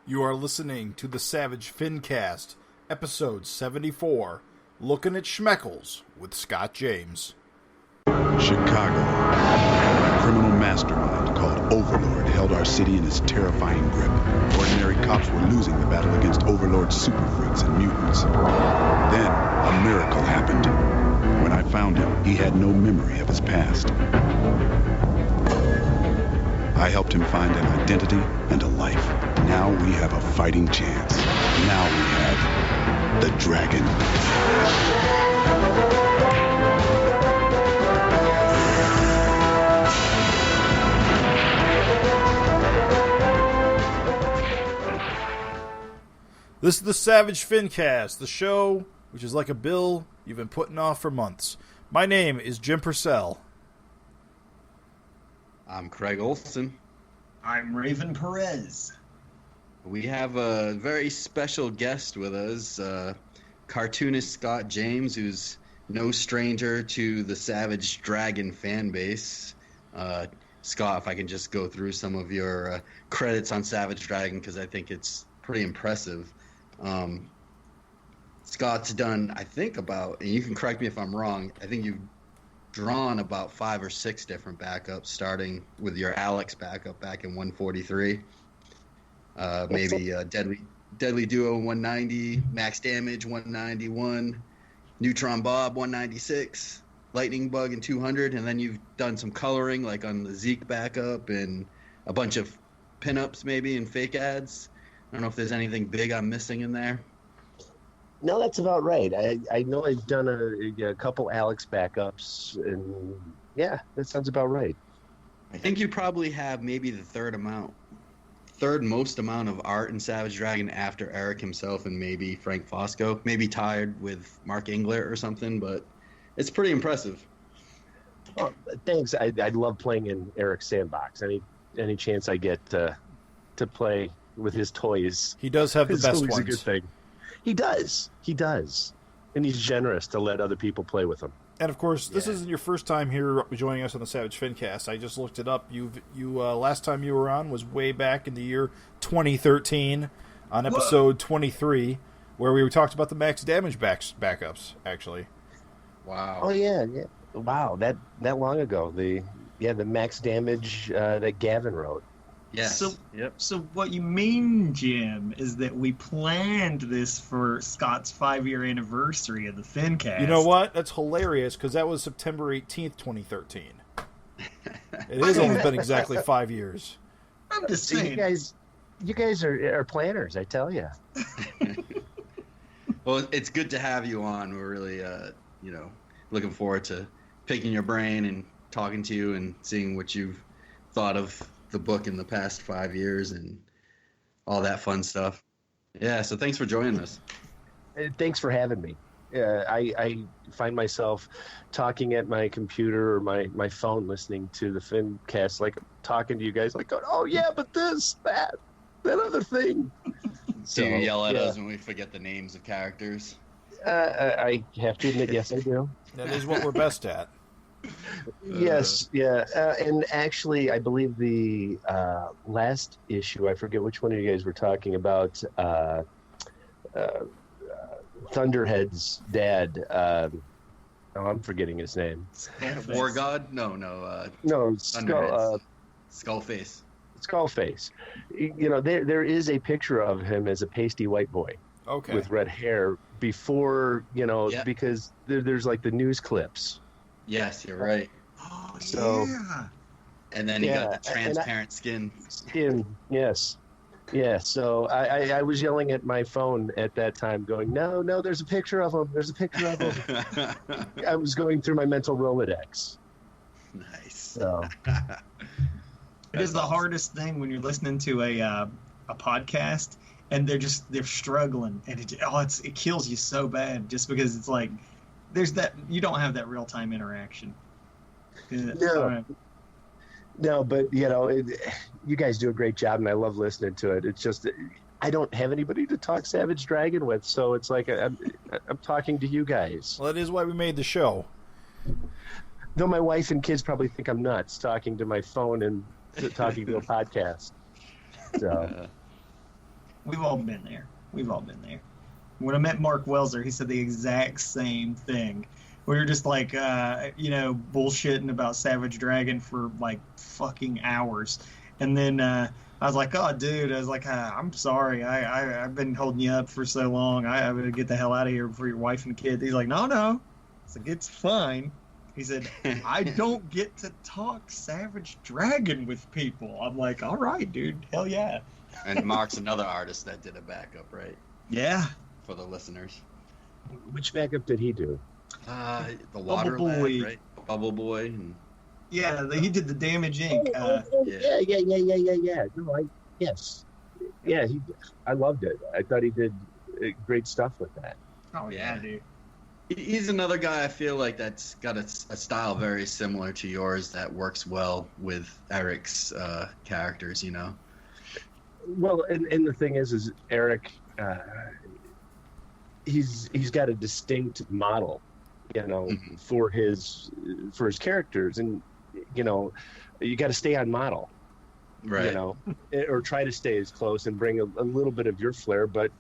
You are listening to the Savage FINcast, episode 74, Looking at Shmeckels with Scott James. Chicago. A criminal mastermind called Overlord held our city in his terrifying grip. Ordinary cops were losing the battle against Overlord's super freaks and mutants. Then, a miracle happened. When I found him, he had no memory of his past. I helped him find an identity and a life. Now we have a fighting chance. Now we have the dragon. This is the Savage FINcast, the show which is like a bill you've been putting off for months. My name is Jim Purcell. I'm Craig Olson. I'm Raven Perez. We have a very special guest with us, cartoonist Scott James, who's no stranger to the Savage Dragon fan base. Scott, if I can just go through some of your credits on Savage Dragon, because I think it's pretty impressive. Scott's done, I think, about, and you can correct me if I'm wrong, I think you've drawn about 5 or 6 different backups, starting with your Alex backup back in 143. Maybe Deadly Duo 190, Max Damage 191, Neutron Bob 196, Lightning Bug in 200, and then you've done some coloring like on the Zeke backup and a bunch of pinups maybe and fake ads. I don't know if there's anything big I'm missing in there. No, that's about right. I know I've done a couple Alex backups, and yeah, that sounds about right. I think you probably have maybe the third most amount of art in Savage Dragon after Erik himself and maybe Frank Fosco. Maybe tied with Mark Englert or something, but it's pretty impressive. Well, thanks. I love playing in Erik's sandbox. Any chance I get to play with his toys. He does have the best ones. A good thing. He does. And he's generous to let other people play with him. And of course, this isn't your first time here joining us on the Savage FINcast. I just looked it up. You last time you were on was way back in the year 2013 on episode 23, where we talked about the Max Damage backups, actually. Wow. Oh, yeah. Wow, that long ago. The Max Damage that Gavin wrote. Yes. So what you mean, Jim, is that we planned this for Scott's 5-year anniversary of the FINcast. You know what? That's hilarious, because that was September 18th, 2013. It has only been exactly 5 years. I'm just saying. You guys are planners, I tell you. Well, it's good to have you on. We're really, looking forward to picking your brain and talking to you and seeing what you've thought of the book in the past 5 years and all that fun stuff. Yeah, so thanks for joining us. Thanks for having me. I find myself talking at my computer or my phone listening to the FINcast, like talking to you guys, like, oh yeah, but this, that other thing. So you yell at us when we forget the names of characters? I have to admit, yes, I do. That is what we're best at. Yes, yeah. And actually, I believe the last issue, I forget which one of you guys were talking about, Thunderhead's dad. I'm forgetting his name. War God? No. No, Skullface. Skullface. There is a picture of him as a pasty white boy. Okay. With red hair before, because there's like the news clips. Yes, you're right. Oh, so, yeah. And then he got the transparent skin. Yes. Yeah, so I was yelling at my phone at that time going, no, there's a picture of him. There's a picture of him. I was going through my mental Rolodex. Nice. So. It is the hardest thing when you're listening to a podcast and they're struggling and it kills you so bad just because it's like there's that you don't have that real time interaction. No, but you guys do a great job, and I love listening to it. It's just I don't have anybody to talk Savage Dragon with, so it's like I'm talking to you guys. Well, that is why we made the show. Though my wife and kids probably think I'm nuts talking to my phone and talking to a podcast. So. We've all been there. When I met Mark Welser, he said the exact same thing. We were just like, bullshitting about Savage Dragon for like fucking hours. And then I was like, oh, dude, I'm sorry. I've been holding you up for so long. I would get the hell out of here for your wife and kid. He's like, no. It's like, it's fine. He said, I don't get to talk Savage Dragon with people. I'm like, all right, dude. Hell yeah. And Mark's another artist that did a backup, right? Yeah. For the listeners. Which backup did he do? The Water Bubble Boy. Lad, right? Bubble Boy. And... Yeah, he did the Damage Inc. Yeah. No, yes. Yeah, I loved it. I thought he did great stuff with that. Oh, yeah, dude. He's another guy I feel like that's got a style very similar to yours that works well with Erik's characters, you know? Well, and the thing is Erik, he's got a distinct model, for his characters, and you got to stay on model, right? Or try to stay as close and bring a little bit of your flair, but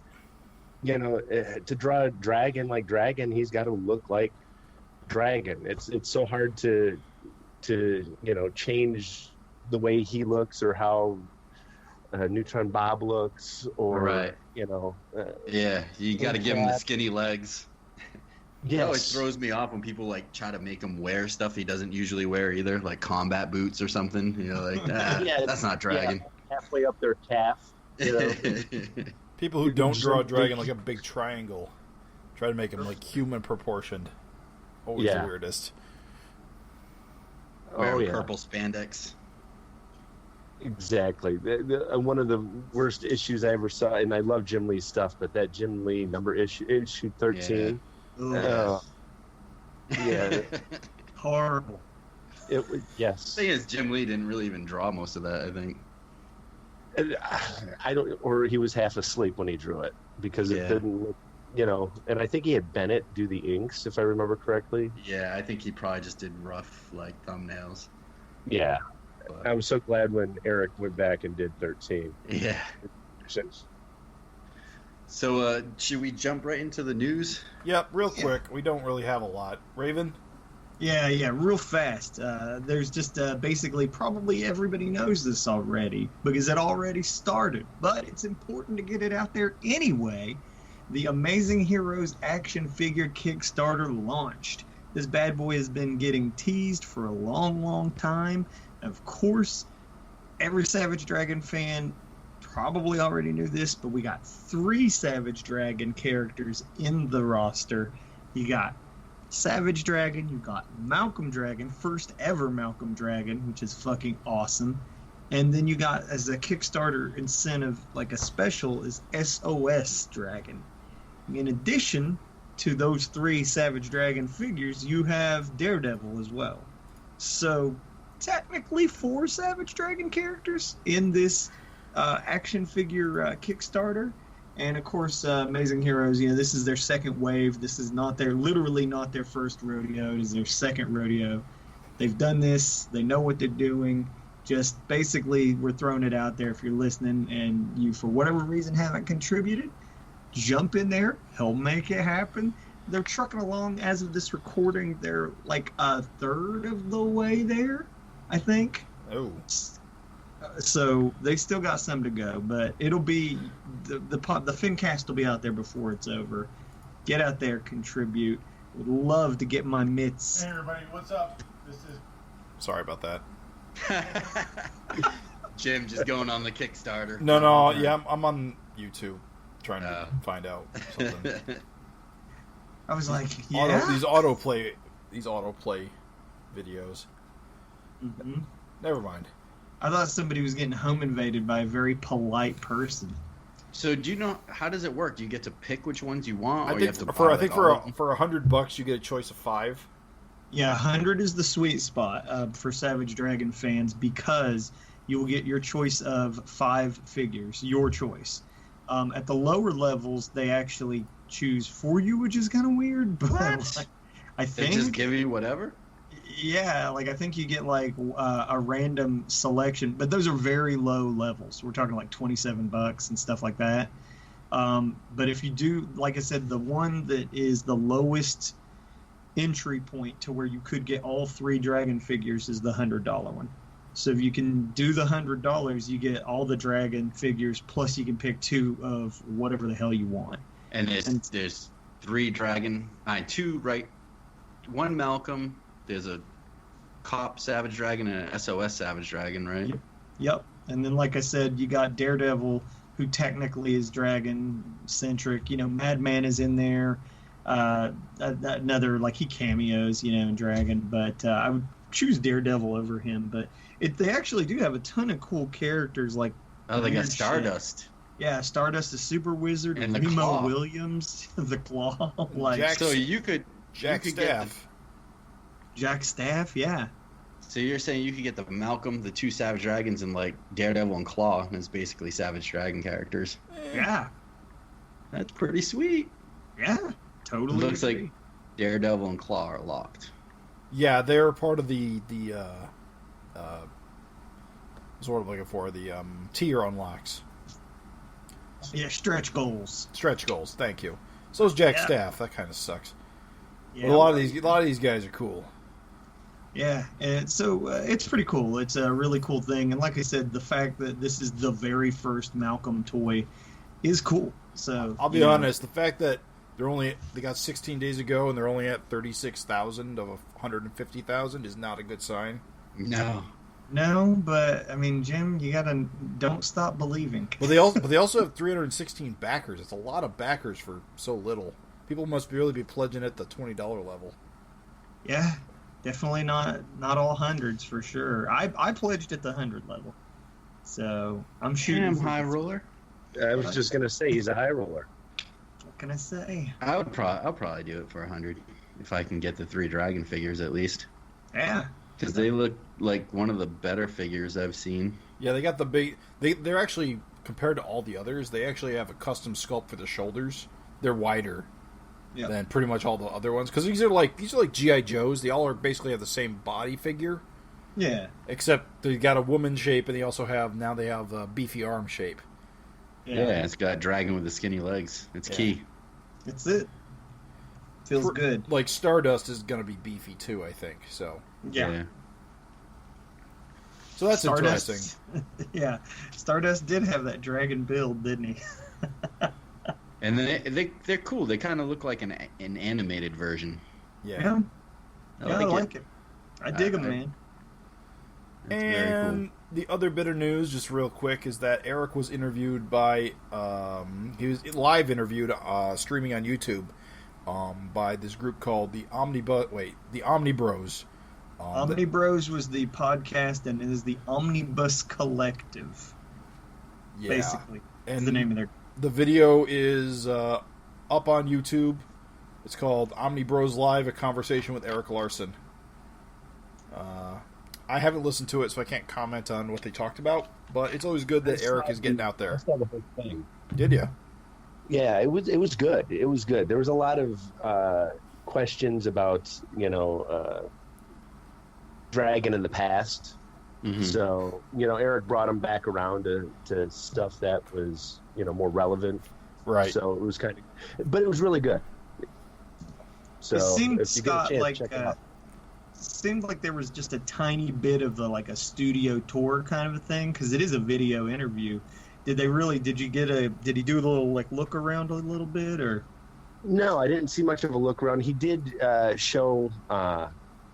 to draw a dragon like Dragon, he's got to look like Dragon. It's so hard to change the way he looks or how Neutron Bob looks, or right. You got to give him the skinny legs. Yes. It always throws me off when people like try to make him wear stuff he doesn't usually wear either, like combat boots or something. That's not Dragon. Yeah, halfway up their calf. People who don't draw a dragon like a big triangle try to make him like human proportioned. Always the weirdest. Purple spandex. Exactly. One of the worst issues I ever saw, and I love Jim Lee's stuff, but that Jim Lee issue 13. Yeah. Horrible. Yes. The thing is, Jim Lee didn't really even draw most of that, I think. I don't, or he was half asleep when he drew it because it didn't look, and I think he had Bennett do the inks, if I remember correctly. Yeah, I think he probably just did rough, like, thumbnails. Yeah. But I was so glad when Erik went back and did 13. Yeah. So, should we jump right into the news? Yep, real quick. We don't really have a lot. Raven? Yeah, real fast. There's just basically probably everybody knows this already because it already started, but it's important to get it out there anyway. The Amazing Heroes action figure Kickstarter launched. This bad boy has been getting teased for a long, long time. Of course, every Savage Dragon fan probably already knew this, but we got 3 Savage Dragon characters in the roster. You got Savage Dragon, you got Malcolm Dragon, first ever Malcolm Dragon, which is fucking awesome. And then you got, as a Kickstarter incentive, like a special, is SOS Dragon. In addition to those 3 Savage Dragon figures, you have Daredevil as well. So, technically 4 Savage Dragon characters in this action figure Kickstarter. And of course, Amazing Heroes, this is their second wave. This is literally not their first rodeo. It is their second rodeo. They've done this. They know what they're doing. Just basically, we're throwing it out there. If you're listening and you, for whatever reason, haven't contributed, jump in there. Help make it happen. They're trucking along as of this recording. They're like a third of the way there, I think. Oh. So they still got some to go, but it'll be the FINcast will be out there before it's over. Get out there, contribute. Would love to get my mitts. Hey everybody, what's up? Sorry about that. Jim just going on the Kickstarter. No, yeah, I'm on YouTube trying to find out something. I was like, these autoplay videos. Mm-hmm. Never mind. I thought somebody was getting home invaded by a very polite person. So do you know how does it work? Do you get to pick which ones you want, for $100 you get a choice of 5. Yeah, 100 is the sweet spot for Savage Dragon fans because you will get your choice of 5 figures, your choice. At the lower levels, they actually choose for you, which is kind of weird. But what? I think they just give you whatever. Yeah, like I think you get like a random selection, but those are very low levels. We're talking like $27 and stuff like that. But if you do, like I said, the one that is the lowest entry point to where you could get all 3 dragon figures is the $100 one. So if you can do the $100, you get all the dragon figures, plus you can pick 2 of whatever the hell you want. And there's 3 dragon, 2, right? 1 Malcolm. There's a Cop Savage Dragon and an SOS Savage Dragon, right? Yep. And then, like I said, you got Daredevil, who technically is dragon-centric. You know, Madman is in there. Another, like, he cameos, you know, in Dragon. But I would choose Daredevil over him. But they actually do have a ton of cool characters, like... Oh, they got Stardust. Shit. Yeah, Stardust, the Super Wizard, and the Nemo Claw. Williams, the Claw. Like, Jack, so you could Staff. get Jack Staff, yeah. So you're saying you could get the Malcolm, the 2 Savage Dragons, and like Daredevil and Claw as basically Savage Dragon characters. Yeah. That's pretty sweet. Yeah, totally. Looks like Daredevil and Claw are locked. Yeah, they're part of the sort of looking for the tier unlocks. Yeah, stretch goals. Stretch goals, thank you. So is Jack Yeah. Staff. That kind of sucks. Yeah, But a lot of these guys are cool. Yeah, and so it's pretty cool. It's a really cool thing, and like I said, the fact that this is the very first Malcolm toy is cool. So I'll be honest, the fact that they got 16 days ago and they're only at 36,000 of 150,000 is not a good sign. No. No, but I mean, Jim, you don't stop believing. But they also have 316 backers. It's a lot of backers for so little. People must really be pledging at the $20 level. Yeah, definitely not all hundreds for sure. I pledged at the 100 level, so I'm shooting. Damn, high roller. I was just gonna say he's a high roller. What can I say? I'll probably do it for 100 if I can get the 3 dragon figures at least. Yeah, Because they look like one of the better figures I've seen. Yeah, they got the big... They're actually, compared to all the others, they actually have a custom sculpt for the shoulders. They're wider than pretty much all the other ones. Because these are like G.I. Joes. They all are basically have the same body figure. yeah, Except they got a woman shape, and they also have... Now they have a beefy arm shape. Yeah, it's got a dragon with the skinny legs. It's key. That's it. Feels good. Like, Stardust is going to be beefy, too, I think. So Yeah. So that's Stardust, interesting. Yeah, Stardust did have that dragon build, didn't he? And then they're cool. They kind of look like an animated version. Yeah. I like it. I dig them, man. That's very cool. And the other bit of news, just real quick, is that Erik was interviewed by... he was live interviewed, streaming on YouTube, by this group called the Omnibros. Omnibros was the podcast, and it is the Omnibus Collective. Yeah. Basically, And is the name of their. the video is up on YouTube. It's called Omnibros Live, a conversation with Erik Larsen. I haven't listened to it, so I can't comment on what they talked about, but it's always good that Erik is getting out there. I saw the whole thing. Did you? Yeah, it was good. It was good. There was a lot of questions about, Dragon in the past. Mhm. So, Erik brought him back around to stuff that was, more relevant. Right. So it was but it was really good. So It seemed, if you get a Scott, chance, like check it out. seemed like there was just a tiny bit of a studio tour kind of a thing, because it is a video interview. Did he do a little look around a little bit, or? No, I didn't see much of a look around. He did show,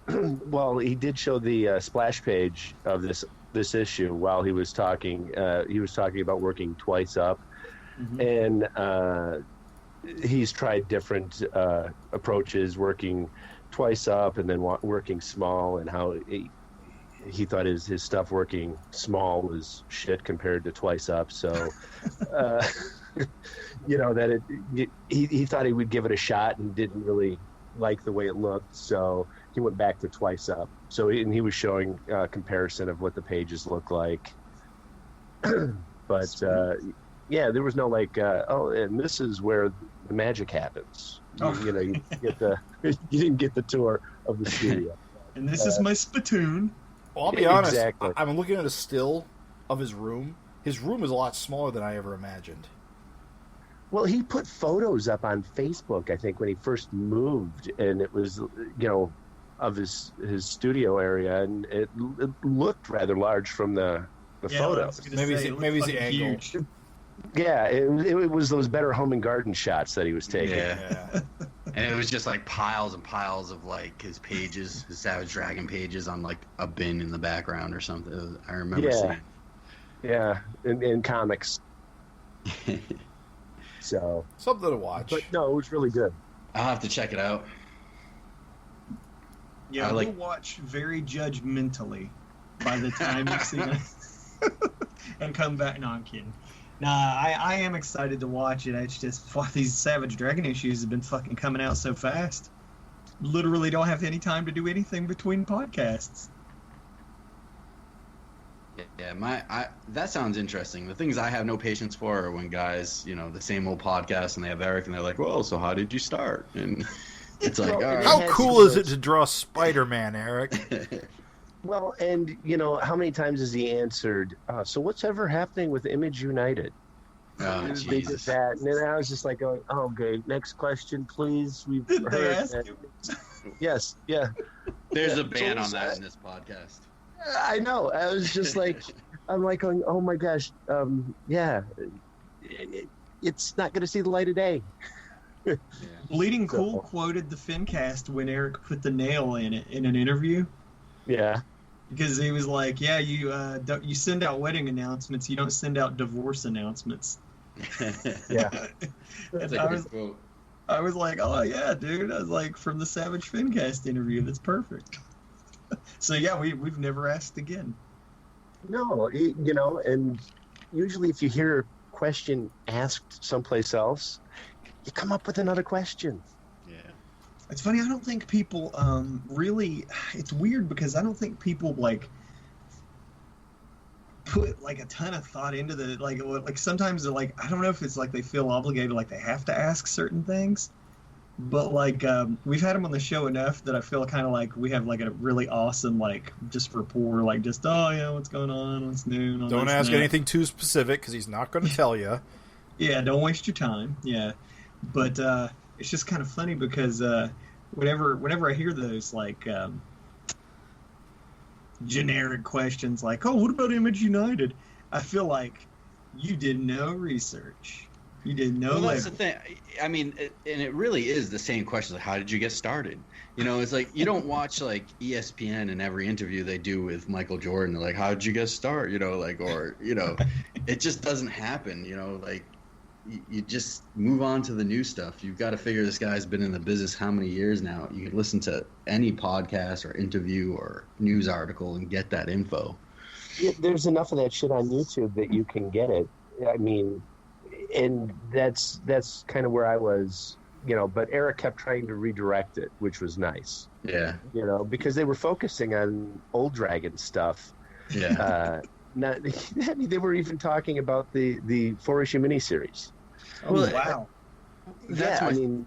he did show the splash page of this issue while he was talking. He was talking about working twice up, and he's tried different approaches, working twice up and then working small, and how he thought his stuff working small was shit compared to twice up. So, that he thought he would give it a shot and didn't really like the way it looked. So he went back to twice up. So he was showing a comparison of what the pages look like. But there was no and this is where the magic happens. Oh. You didn't get the tour of the studio. And this is my spittoon. Well, I'll be honest. Exactly. I'm looking at a still of his room. His room is a lot smaller than I ever imagined. Well, he put photos up on Facebook, I think, when he first moved, and it was, of his studio area, and it looked rather large from the photos. Maybe it's the angle. Huge. Yeah, it was those Better Home and Garden shots that he was taking. Yeah. And it was just like piles and piles of like his pages, his Savage Dragon pages on like a bin in the background or something. I remember seeing. Yeah, in comics. So Something to watch. But no, it was really good. I'll have to check it out. Yeah, we'll watch very judgmentally by the time you've seen it. And come back. No, I'm kidding. Nah, I am excited to watch it. It's just these Savage Dragon issues have been fucking coming out so fast. Literally don't have any time to do anything between podcasts. Yeah, that sounds interesting. The things I have no patience for are when guys, the same old podcast, and they have Erik, and they're like, "Well, so how did you start?" And it's like, all right. How cool is it to draw Spider-Man, Erik? Well, and how many times has he answered? So what's ever happening with Image United? Oh, They did Jesus. that, and then I was just like, going, "Oh, okay, next question, please." We've Did heard they ask that. him? Yes, yeah. There's a So ban was on that that. in this podcast. I know. I was just like, I'm like going, "Oh my gosh, yeah, it's not going to see the light of day." Yeah. Bleeding So- Cool quoted the FINcast when Erik put the nail in it in an interview. Yeah. Because he was like, "Yeah, you send out wedding announcements, you don't send out divorce announcements." Yeah. That's And a I good was quote. I was like, "Oh yeah, dude!" I was like, "From the Savage FINcast interview, that's perfect." So yeah, we've never asked again. No, and usually if you hear a question asked someplace else, you come up with another question. Yeah. It's funny. I don't think people really. It's weird because I don't think people like put like a ton of thought into the like. Sometimes they're like, I don't know if it's like they feel obligated, like they have to ask certain things. But like we've had him on the show enough that I feel kind of like we have like a really awesome like just rapport, like just what's going on, what's new. and all Don't that ask stuff. anything too specific because he's not going to tell you. Yeah, don't waste your time. Yeah, but it's just kind of funny because whenever I hear those like generic questions like, "Oh, what about Image United?" I feel like you did no research. You did no. Well, that's the labor. thing. I mean, and it really is the same question. Like, how did you get started? It's like you don't watch like ESPN and every interview they do with Michael Jordan. They're like, how did you get started? It just doesn't happen. Like you just move on to the new stuff. You've got to figure this guy's been in the business how many years now. You can listen to any podcast or interview or news article and get that info. Yeah, there's enough of that shit on YouTube that you can get it. I mean, and that's kind of where I was, but Erik kept trying to redirect it, which was nice. Yeah. Because they were focusing on old Dragon stuff. Yeah. They were even talking about the 4-issue miniseries. Oh Well, wow! That's yeah, my I mean,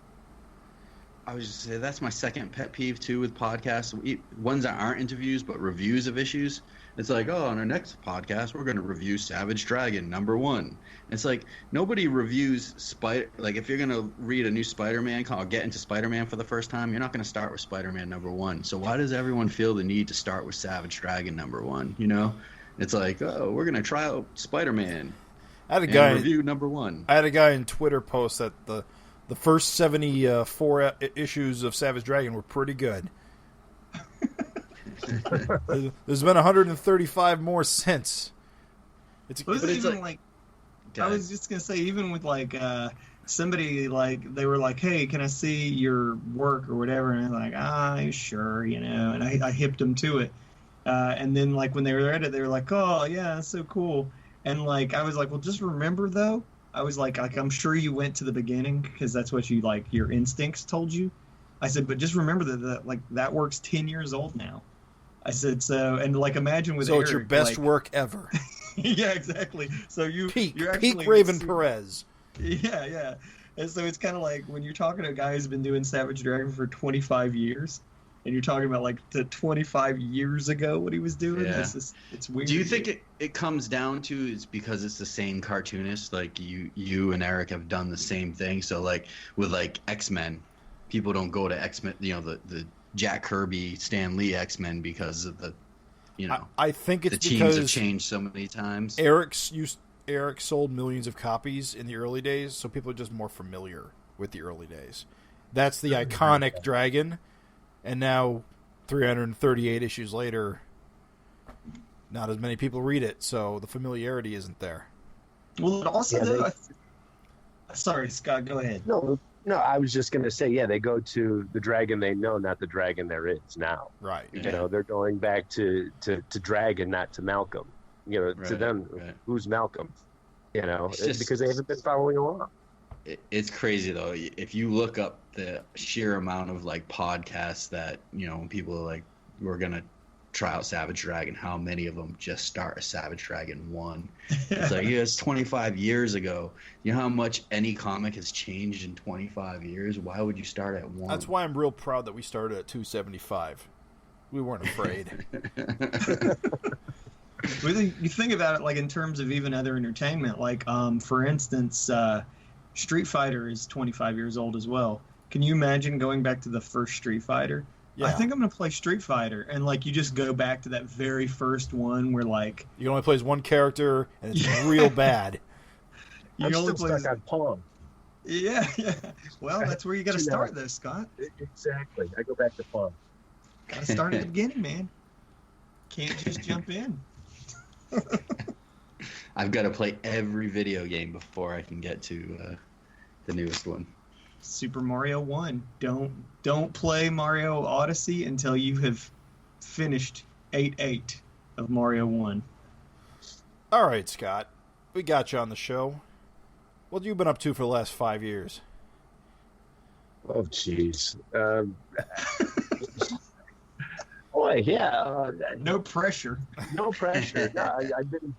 I was just saying that's my second pet peeve too with podcasts. Ones that aren't interviews but reviews of issues. It's like, oh, on our next podcast we're going to review Savage Dragon #1. It's like nobody reviews like if you're going to read a new Spider-Man or get into Spider-Man for the first time, you're not going to start with Spider-Man #1. So why does everyone feel the need to start with Savage Dragon #1? It's like, oh, we're going to try out Spider-Man. I had a guy review #1. I had a guy in Twitter post that the first 74 issues of Savage Dragon were pretty good. There's been 135 more since. It was But it's even like- I was just gonna say, even with like somebody like they were like, "Hey, can I see your work or whatever?" And I'm like, sure, and I hipped them to it. And then like when they were at it, they were like, "Oh yeah, that's so cool." And like I was like, "Well, just remember though." I was like I'm sure you went to the beginning because that's what you like your instincts told you. I said, but just remember that work's 10 years old now. I said so, and like imagine with So it's your Erik, best like- work ever. Yeah, exactly. So you're actually Peak Raven Perez. Yeah. And so it's kind of like when you're talking to a guy who's been doing Savage Dragon for 25 years, and you're talking about like the 25 years ago what he was doing. Yeah. It's weird. Do you think it comes down to it's because it's the same cartoonist? Like you and Erik have done the same thing. So like with like X-Men, people don't go to X-Men, the Jack Kirby, Stan Lee X-Men because of the, I think it's the teams because have changed so many times. Erik sold millions of copies in the early days, so people are just more familiar with the early days. That's the iconic dragon, and now 338 issues later, not as many people read it, so the familiarity isn't there. Well, it also sorry, Scott, go ahead. No, I was just going to say, they go to the dragon they know, not the dragon there is now. Right. Yeah. They're going back to Dragon, not to Malcolm. To them, who's Malcolm? Because they haven't been following along. It's crazy though. If you look up the sheer amount of like podcasts that when people are like, we're gonna try out Savage Dragon, how many of them just start a Savage Dragon 1? It's like, it's 25 years ago. You know how much any comic has changed in 25 years? Why would you start at 1? That's why I'm real proud that we started at 275. We weren't afraid. You think about it, like in terms of even other entertainment, like for instance, Street Fighter is 25 years old as well. Can you imagine going back to the first Street Fighter? Yeah. I think I'm going to play Street Fighter, and like you just go back to that very first one where like you only play as one character and it's real bad. I'm still stuck on Pong. Yeah. Well, that's where you got to start, though, Scott. Exactly. I go back to Pong. Got to start at the beginning, man. Can't just jump in. I've got to play every video game before I can get to the newest one. Super Mario 1. Don't play Mario Odyssey until you have finished 8 of Mario 1. All right, Scott. We got you on the show. What have you been up to for the last 5 years? Oh, jeez. Boy, yeah. No pressure. No pressure. No, I've been...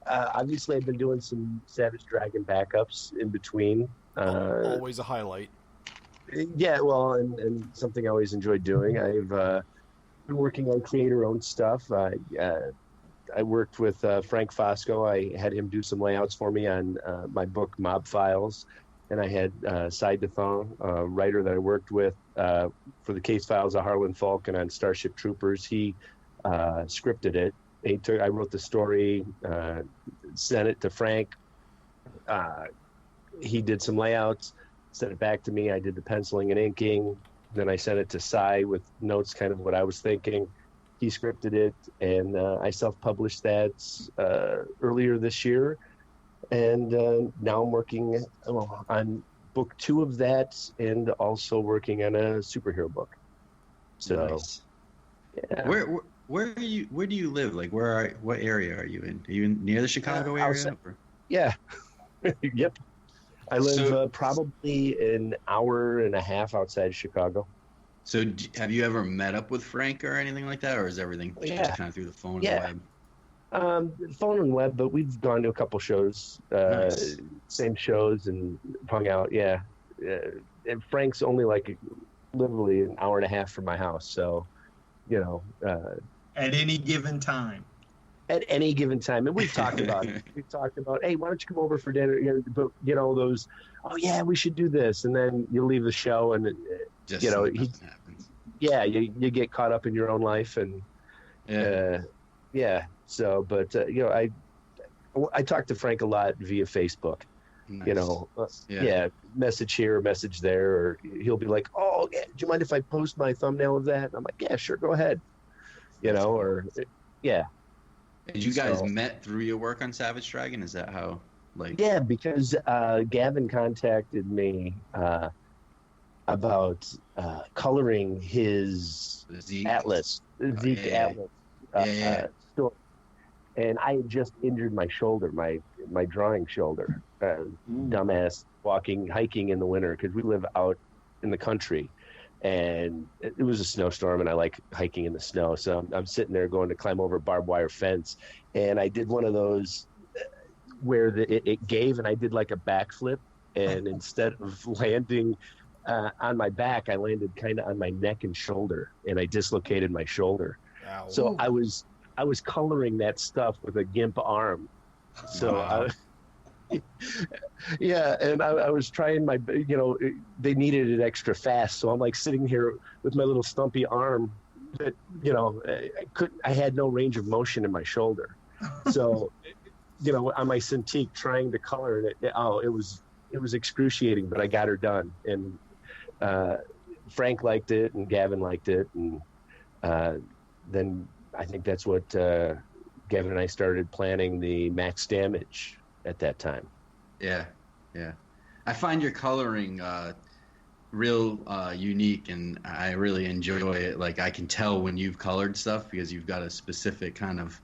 obviously, I've been doing some Savage Dragon backups in between. Always a highlight. Yeah, well, and something I always enjoyed doing. I've been working on creator-owned stuff. I worked with Frank Fosco. I had him do some layouts for me on my book, Mob Files. And I had Cy DeFong, a writer that I worked with for the case files of Harlan Falcon on Starship Troopers. He scripted it. I wrote the story, sent it to Frank. He did some layouts, sent it back to me. I did the penciling and inking. Then I sent it to Cy with notes, kind of what I was thinking. He scripted it, and I self-published that earlier this year. And now I'm working on book 2 of that, and also working on a superhero book. So, nice. Yeah. Where do you live? Like, what area are you in? Are you near the Chicago area? Yeah. Yep. I live probably an hour and a half outside Chicago. So have you ever met up with Frank or anything like that, or is everything just kind of through the phone and web? Phone and web, but we've gone to a couple shows, nice. Same shows, and hung out. Yeah. And Frank's only like literally an hour and a half from my house, so at any given time. At any given time, and we've talked about it. We've talked about, hey, why don't you come over for dinner? Those. Oh yeah, we should do this, and then you leave the show, and happens. Yeah, you get caught up in your own life, and yeah. So, but I talk to Frank a lot via Facebook. Nice. Message here, message there, or he'll be like, "Oh, yeah, do you mind if I post my thumbnail of that?" And I'm like, "Yeah, sure, go ahead." Did you guys met through your work on Savage Dragon? Is that how? Yeah, because Gavin contacted me about coloring his Zeke Atlas, Atlas story, and I had just injured my shoulder, my drawing shoulder. Dumbass hiking in the winter because we live out in the country, and it was a snowstorm, and I like hiking in the snow. So I'm sitting there going to climb over a barbed wire fence, and I did one of those where it gave, and I did like a backflip, and instead of landing on my back, I landed kind of on my neck and shoulder, and I dislocated my shoulder. Ow. So I was coloring that stuff with a gimp arm. So Wow. yeah, and I was trying my, they needed it extra fast, so I'm like sitting here with my little stumpy arm that, I had no range of motion in my shoulder. So, on my Cintiq trying to color it, it was excruciating, but I got her done. And Frank liked it, and Gavin liked it, and then I think that's what Gavin and I started planning the max damage at that time. Yeah. I find your coloring real unique, and I really enjoy it. Like, I can tell when you've colored stuff because you've got a specific kind of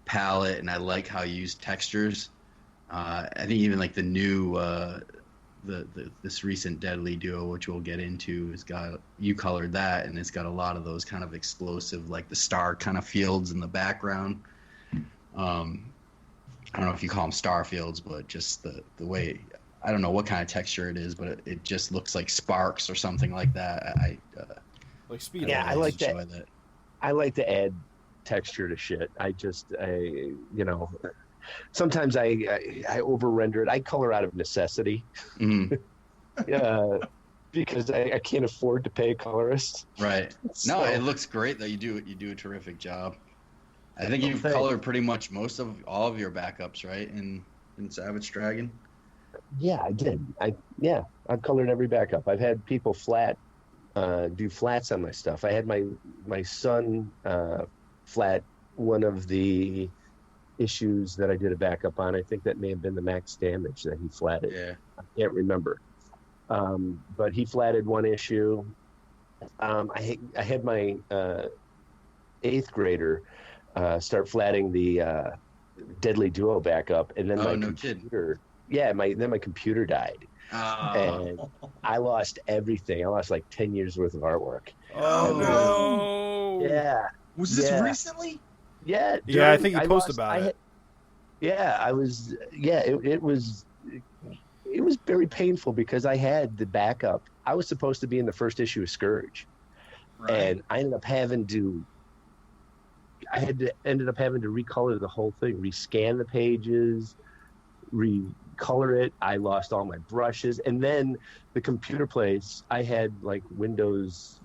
palette, and I like how you use textures. I think even like the new this recent Deadly Duo, which we'll get into, you colored that, and it's got a lot of those kind of explosive, like the star kind of fields in the background. I don't know if you call them star fields, but just the way, I don't know what kind of texture it is, but it just looks like sparks or something like that. Like speed. Yeah, I like enjoy that. I like to add texture to shit. Sometimes I over render it. I color out of necessity. Mm-hmm. Because I can't afford to pay a colorist. Right. So, No, it looks great though. You do a terrific job. I think you've colored pretty much most of all of your backups, right? In Savage Dragon. Yeah, I did. I've colored every backup. I've had people do flats on my stuff. I had my son flat one of the issues that I did a backup on. I think that may have been the max damage that he flatted. Yeah. I can't remember. But he flatted one issue. I had my 8th grader start flatting the Deadly Duo backup, and then my computer. Yeah, my computer died, and I lost everything. I lost like 10 years worth of artwork. Oh no! Yeah. Was this recently? Yeah. Yeah, I think you posted about it. Yeah, I was. Yeah, it was. It was very painful because I had the backup. I was supposed to be in the first issue of Scourge, and I ended up having to. Ended up having to recolor the whole thing, rescan the pages, recolor it. I lost all my brushes, and then the computer place. I had like Windows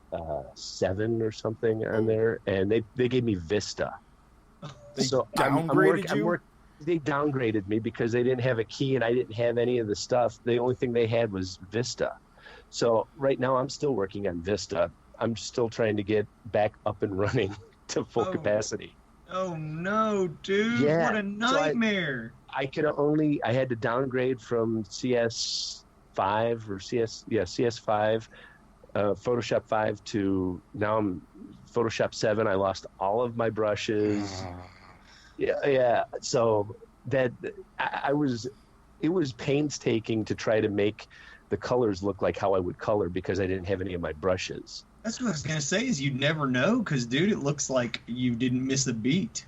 7 or something on there, and they gave me Vista. They so downgraded you? They downgraded me because they didn't have a key and I didn't have any of the stuff. The only thing they had was Vista. So right now I'm still working on Vista. I'm still trying to get back up and running to full capacity. Oh no, dude! Yeah. What a nightmare! So I had to downgrade from CS5 or CS5, Photoshop 5 to now I'm Photoshop 7. I lost all of my brushes. Yeah. So that it was painstaking to try to make the colors look like how I would color because I didn't have any of my brushes. That's what I was gonna say. Is you'd never know because, dude, it looks like you didn't miss a beat.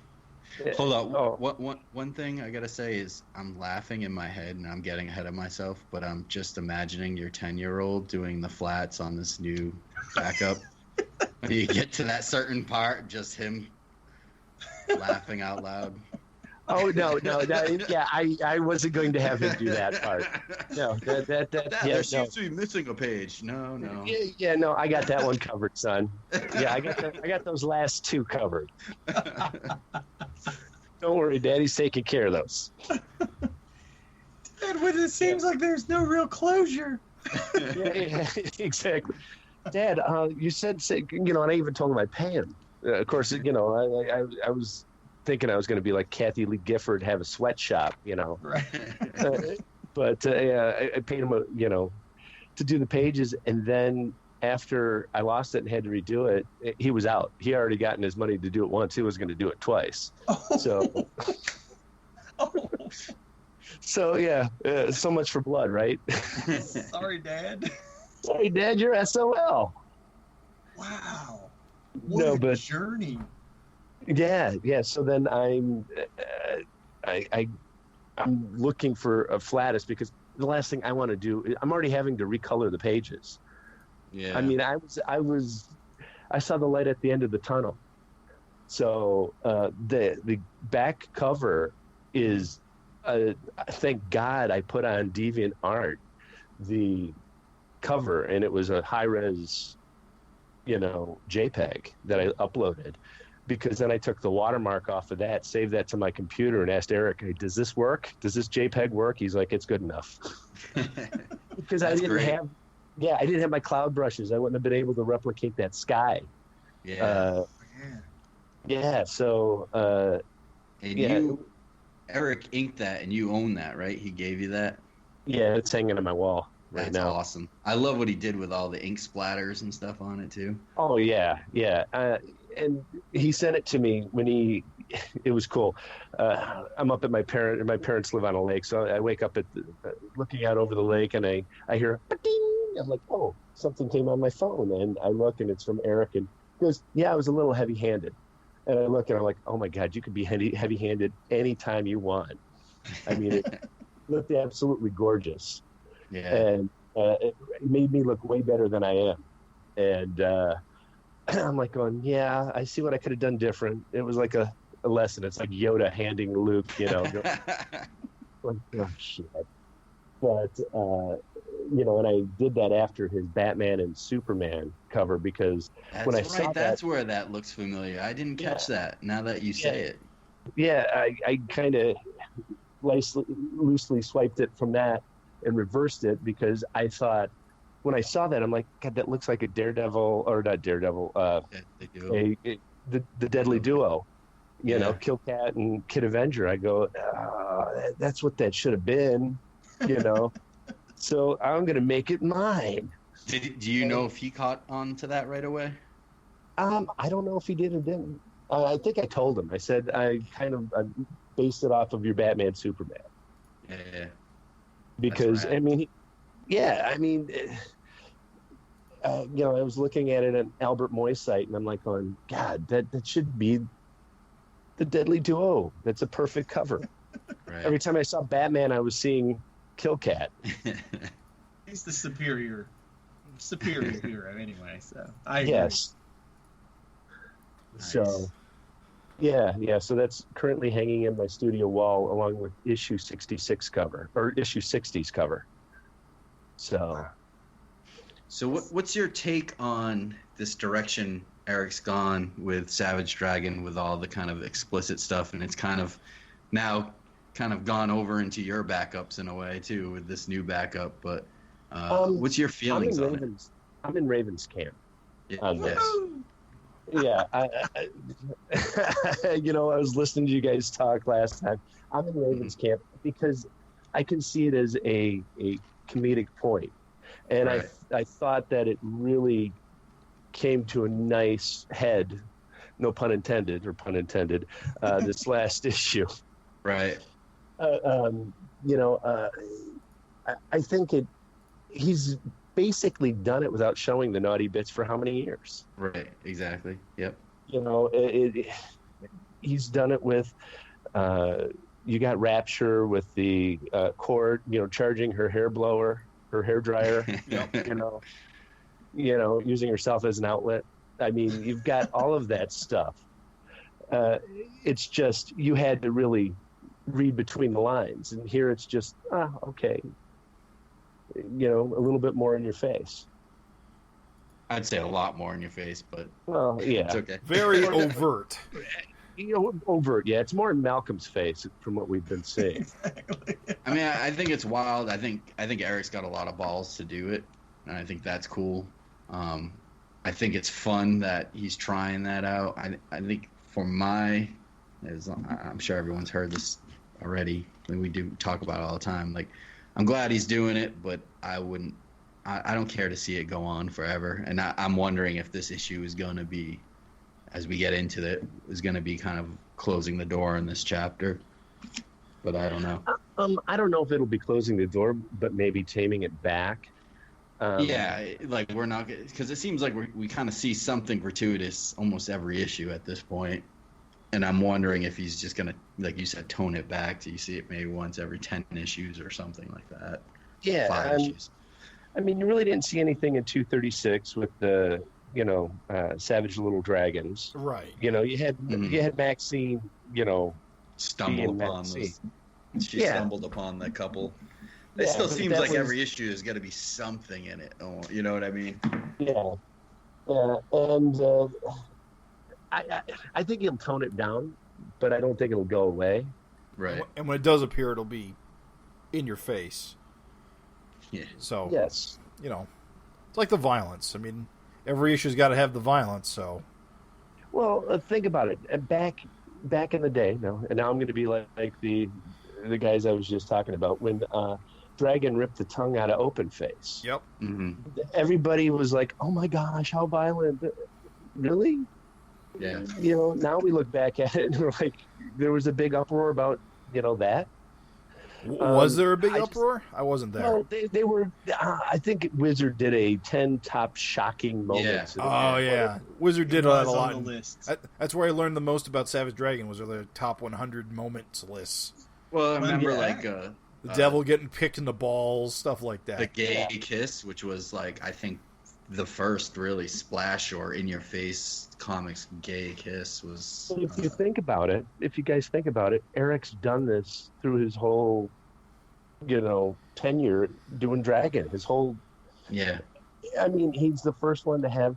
Hold on. One thing I gotta say is I'm laughing in my head and I'm getting ahead of myself, but I'm just imagining your 10-year-old doing the flats on this new backup. When you get to that certain part, just him laughing out loud. Oh no! Yeah, I wasn't going to have him do that part. No, there seems to be missing a page. No. Yeah, no, I got that one covered, son. Yeah, I got those last 2 covered. Don't worry, Daddy's taking care of those. Dad, when it seems like there's no real closure. Yeah, exactly. Dad, you said, and I even told him I'd pay him. Of course, I was thinking I was going to be like Kathy Lee Gifford, have a sweatshop, Right. But I paid him, to do the pages, and then after I lost it and had to redo it, he was out. He already gotten his money to do it once. He was going to do it twice. So, so yeah, so much for blood, right? Sorry, Dad. Sorry, Dad, you're SOL. Wow. What a journey. Yeah. So then I'm looking for a flattest because the last thing I want to do, I'm already having to recolor the pages. Yeah. I mean, I saw the light at the end of the tunnel. So the back cover is, thank God I put on DeviantArt the cover, and it was a high-res, JPEG that I uploaded, because then I took the watermark off of that, saved that to my computer, and asked Erik, hey, does this work? Does this JPEG work? He's like, it's good enough. Because I didn't have my cloud brushes. I wouldn't have been able to replicate that sky. Yeah. Yeah. So, Erik inked that, and you own that, right? He gave you that? Yeah, it's hanging on my wall right That's now. awesome. I love what he did with all the ink splatters and stuff on it, too. Oh, yeah. And he sent it to me it was cool. I'm up at my parents live on a lake, so I wake up looking out over the lake, and I hear a ding. I'm like, oh, something came on my phone, and I look, and it's from Erik, and he goes, yeah, I was a little heavy-handed. And I look, and I'm like, oh my God, you could be heavy-handed anytime you want. I mean, it looked absolutely gorgeous. Yeah. And it made me look way better than I am. And I'm like going, yeah, I see what I could have done different. It was like a lesson. It's like Yoda handing Luke, like, oh, shit. But, and I did that after his Batman and Superman cover, because when I saw that's where that looks familiar. I didn't catch that now that you say it. Yeah, I kind of loosely swiped it from that and reversed it, because I thought, when I saw that, I'm like, God, that looks like a Daredevil, or not Daredevil, the Deadly Duo, Kill Cat and Kid Avenger. I go, that's what that should have been, So I'm going to make it mine. Do you know if he caught on to that right away? I don't know if he did or didn't. I think I told him. I said I based it off of your Batman Superman. Yeah. Because I was looking at it on Albert Moy's site, and I'm like, going, God, that should be the Deadly Duo. That's a perfect cover. Right. Every time I saw Batman, I was seeing Kill Cat. He's the superior hero anyway. So I agree. Yes. Nice. So. Yeah. So that's currently hanging in my studio wall, along with issue 66 cover, or issue 60's cover. So what's your take on this direction Erik's gone with Savage Dragon, with all the kind of explicit stuff, and it's kind of now gone over into your backups in a way too, with this new backup? But what's your feelings on it? I'm in Raven's camp on this. Yeah, I was listening to you guys talk last time. I'm in Raven's camp because I can see it as a comedic point, and right. I thought that it really came to a nice head, no pun intended, this last issue. Right. I think he's basically done it without showing the naughty bits for how many years? Right, exactly. Yep. He's done it with, you got Rapture with the cord, charging her hair blower, her hair dryer, using herself as an outlet. I mean, you've got all of that stuff. It's just, you had to really read between the lines, and here it's just, okay. A little bit more in your face. I'd say a lot more in your face, but well, yeah, it's okay. Very overt. Overt. Yeah, it's more in Malcolm's face from what we've been seeing. Exactly. I mean, I think it's wild. I think Erik's got a lot of balls to do it, and I think that's cool. I think it's fun that he's trying that out. I think I'm sure everyone's heard this already. We do talk about it all the time. Like, I'm glad he's doing it, but I don't care to see it go on forever. And I'm wondering if this issue is going to be, as we get into it, is going to be kind of closing the door in this chapter. But I don't know. I don't know if it'll be closing the door, but maybe taming it back. Like we're not, because it seems like we kind of see something gratuitous almost every issue at this point. And I'm wondering if he's just going to, like you said, tone it back till you see it maybe once every 10 issues or something like that. Yeah. 5 issues. I mean, you really didn't see anything in 236 with the, Savage Little Dragons. Right. You had Maxine, Stumbled upon Maxine. those. She stumbled upon that couple. It still seems like every issue has got to be something in it. Oh, you know what I mean? Yeah. Yeah, and I think he'll tone it down, but I don't think it'll go away. Right. And when it does appear, it'll be in your face. Yeah. So, yes. It's like the violence. I mean, every issue's got to have the violence, so. Well, think about it. Back in the day, and now I'm going to be like the guys I was just talking about, when Dragon ripped the tongue out of Open Face. Yep. Mm-hmm. Everybody was like, oh my gosh, how violent. Really? Yeah. Now we look back at it and we're like, there was a big uproar about, that. Was there a big uproar? I wasn't there. No, they were. I think Wizard did a 10 top shocking moments. Yeah. Oh, yeah. Wizard did that a lot. On the list. That's where I learned the most about Savage Dragon, was their top 100 moments lists. Well, I remember, The devil getting picked in the balls, stuff like that. The Gay Kiss, which was, I think the first really splash or in-your-face comics gay kiss was... If you think about it, Eric's done this through his whole, tenure doing Dragon. His whole... Yeah. I mean, he's the first one to have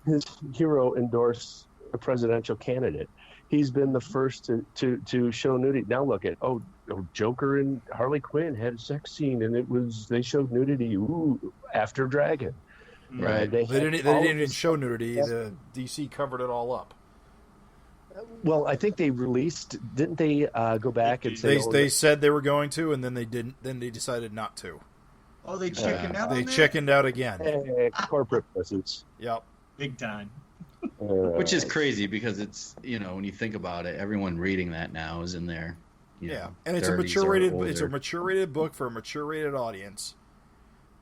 his hero endorse a presidential candidate. He's been the first to show nudity. Now look at, Joker and Harley Quinn had a sex scene, and they showed nudity after Dragon. Right. They didn't even show nudity. The DC covered it all up. Well, I think they released. Didn't they go back and say they said they were going to, and then they didn't. Then they decided not to. Oh, they chickened out. They chickened out again. Corporate presence. Yep. Big time. Which is crazy because it's when you think about it, everyone reading that now is in their and it's a 30s mature or rated. older. It's a mature rated book for a mature rated audience,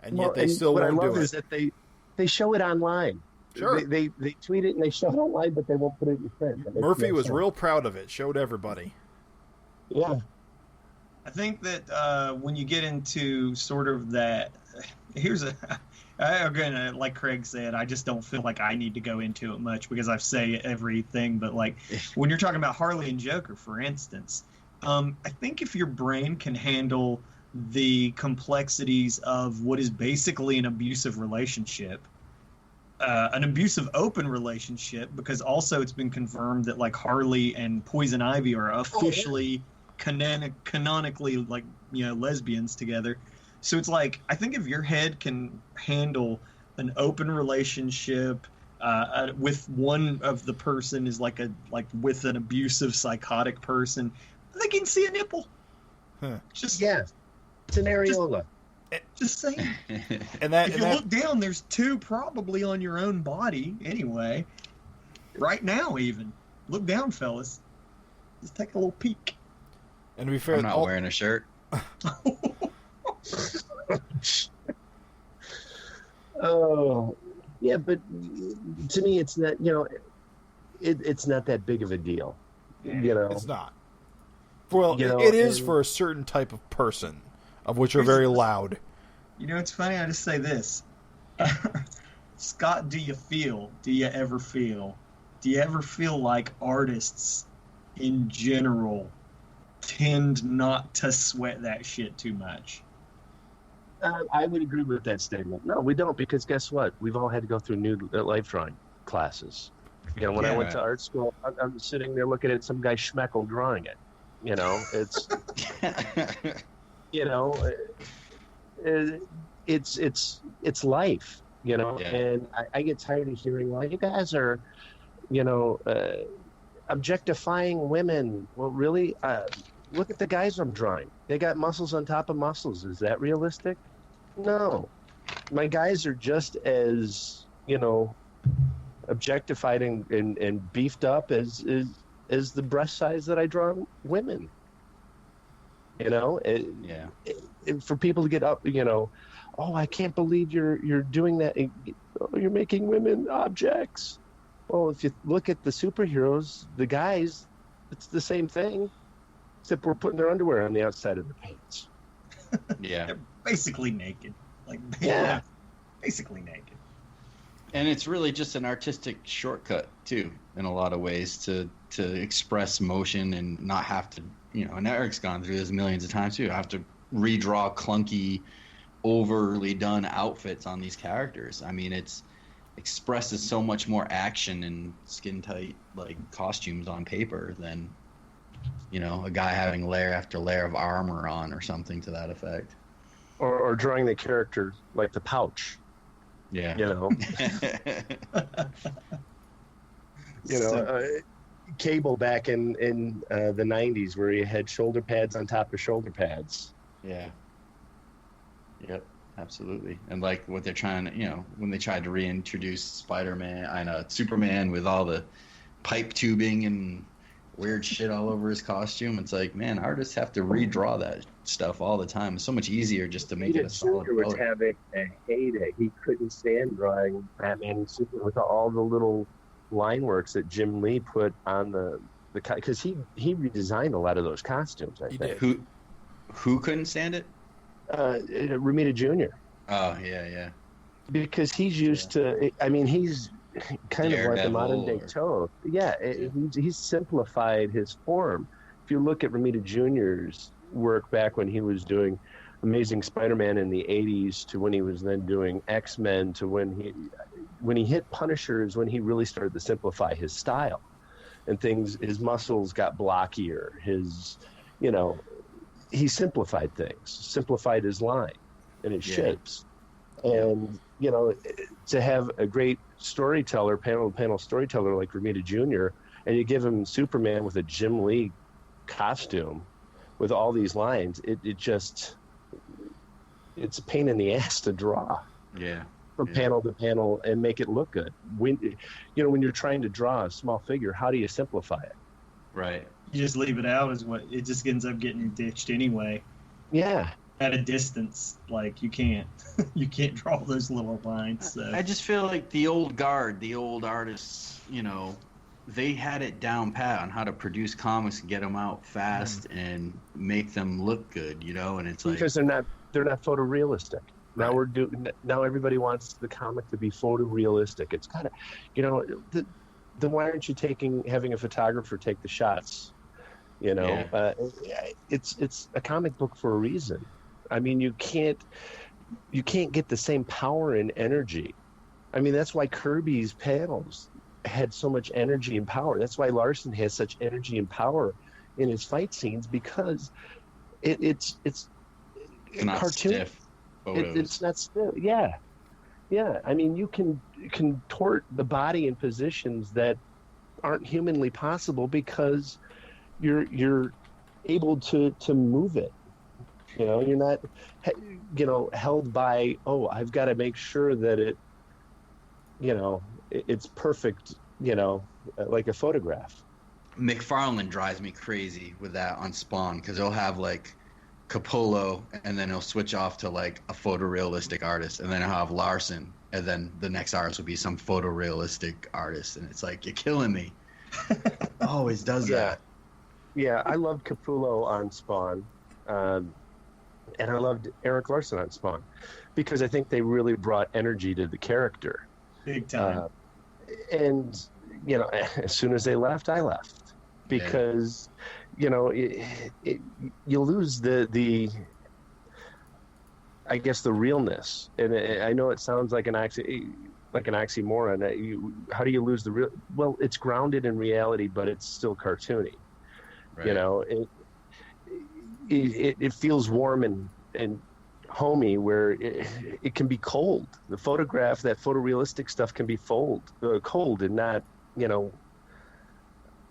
and Well, yet they still what won't I love do is it. that they show it online. Sure. They tweet it and they show it online, but they won't put it in print. Murphy was real proud of it. Showed everybody. Yeah. I think that when you get into sort of that, again, like Craig said, I just don't feel like I need to go into it much because I've said everything. But when you're talking about Harley and Joker, for instance, I think if your brain can handle the complexities of what is basically an abusive relationship, an abusive open relationship, because also it's been confirmed that Harley and Poison Ivy are officially canonically lesbians together. So it's I think if your head can handle an open relationship with one of the person is with an abusive psychotic person, I think you can see a nipple. Huh. Just it's an areola. Just saying. If you look down, there's two probably on your own body anyway. Right now, even look down, fellas. Just take a little peek. And to be fair, I'm not wearing a shirt. Oh, yeah, but to me, it's not. It's not that big of a deal. It's not. Well, it is for a certain type of person, of which are very loud. It's funny. I just say this, Scott. Do you ever feel like artists in general tend not to sweat that shit too much? I would agree with that statement. No, we don't, because guess what? We've all had to go through nude life drawing classes. When I went to art school, I'm sitting there looking at some guy Shmeckels drawing it. It's it's life. And I get tired of hearing, well, you guys are, objectifying women. Well, really, look at the guys I'm drawing. They got muscles on top of muscles. Is that realistic? No. My guys are just as, objectified and beefed up as the breast size that I draw women. For people to get up, oh, I can't believe you're doing that. You're making women objects. Well, if you look at the superheroes, the guys, it's the same thing, except we're putting their underwear on the outside of their pants. Yeah. They're basically naked. Yeah. basically naked. And it's really just an artistic shortcut too, in a lot of ways, to express motion and not have to, and Eric's gone through this millions of times too, have to redraw clunky, overly done outfits on these characters. I mean, it's expresses so much more action and skin tight like costumes on paper than, a guy having layer after layer of armor on or something to that effect. Or drawing the character like the pouch. Yeah. Cable back in the 90s where he had shoulder pads on top of shoulder pads. Yeah. Yep, absolutely. And like what they're trying to, when they tried to reintroduce Superman with all the pipe tubing and weird shit all over his costume, it's like, man, artists have to redraw that stuff all the time. It's so much easier just to make it a solid color. Was having a heyday. He couldn't stand drawing Batman and Superman with all the little line works that Jim Lee put on the because he redesigned a lot of those costumes. I think. Who couldn't stand it? Romita Jr. Oh yeah. Because he's used to. I mean, he's kind of like a modern day Toad. Yeah, he's simplified his form. If you look at Romita Jr.'s work back when he was doing Amazing Spider-Man in the 80s to when he was then doing X-Men to when he hit Punisher is when he really started to simplify his style and things. His muscles got blockier. He simplified things, simplified his line and his shapes. And, to have a great storyteller, panel-to-panel storyteller like Romita Jr., and you give him Superman with a Jim Lee costume with all these lines, it's a pain in the ass to draw. Yeah. From panel to panel and make it look good. When you're trying to draw a small figure, how do you simplify it? Right. You just leave it out, it just ends up getting ditched anyway. Yeah. At a distance, like you can't draw those little lines. So. I just feel like the old guard, the old artists, they had it down pat on how to produce comics and get them out fast and make them look good, and it's like because they're not photorealistic. Right. Now everybody wants the comic to be photorealistic. It's kind of, then why aren't you having a photographer take the shots? It's a comic book for a reason. I mean, you can't get the same power and energy. I mean, that's why Kirby's panels had so much energy and power. That's why Larsen has such energy and power in his fight scenes, because it's not cartoon. Stiff it's not stiff. Yeah. I mean, you can contort the body in positions that aren't humanly possible because you're able to move it. You're not, held by, I've got to make sure that it's perfect, like a photograph. McFarlane drives me crazy with that on Spawn, because he'll have like Capullo and then he'll switch off to like a photorealistic artist, and then he'll have Larsen, and then the next artist will be some photorealistic artist, and it's like, you're killing me. Always does that. Yeah, I loved Capullo on Spawn. And I loved Erik Larsen on Spawn because I think they really brought energy to the character. Big time. And, as soon as they left, I left. Because, you lose the I guess, the realness. And I know it sounds like an oxymoron. How do you lose the real? Well, it's grounded in reality, but it's still cartoony. Right. It feels warm and homey, where it can be cold. The photograph, that photorealistic stuff, can be cold and not,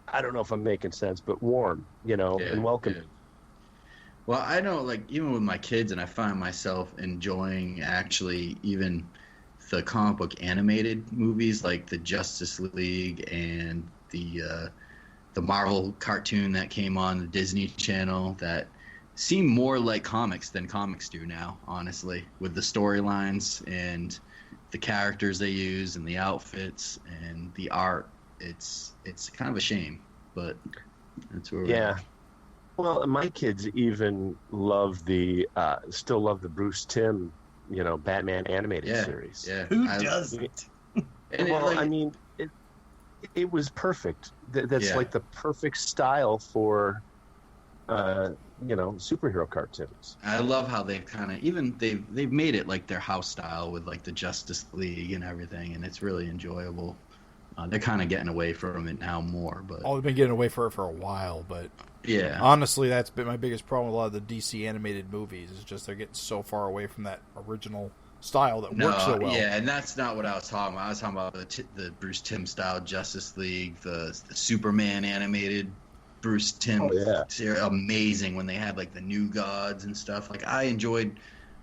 I don't know if I'm making sense, but warm, and welcoming. Yeah. Well, I know, like, even with my kids, and I find myself enjoying actually even the comic book animated movies like the Justice League and the Marvel cartoon that came on the Disney Channel that seem more like comics than comics do now, honestly, with the storylines and the characters they use and the outfits and the art. It's kind of a shame, but that's where we're at. Well, my kids even love still love the Bruce Timm Batman animated series. Yeah. Who doesn't? And Well, it was perfect. That's like the perfect style for, superhero cartoons. I love how they've kind of they've made it like their house style with like the Justice League and everything, and it's really enjoyable. They're kind of getting away from it now more, but they've been getting away from it for a while. But yeah, honestly, that's been my biggest problem with a lot of the DC animated movies. Is just they're getting so far away from that original style that works so well. Yeah, and that's not what I was talking about. I was talking about the Bruce Timm style Justice League, the Superman animated Bruce Timm. Amazing when they had like the New Gods and stuff. Like I enjoyed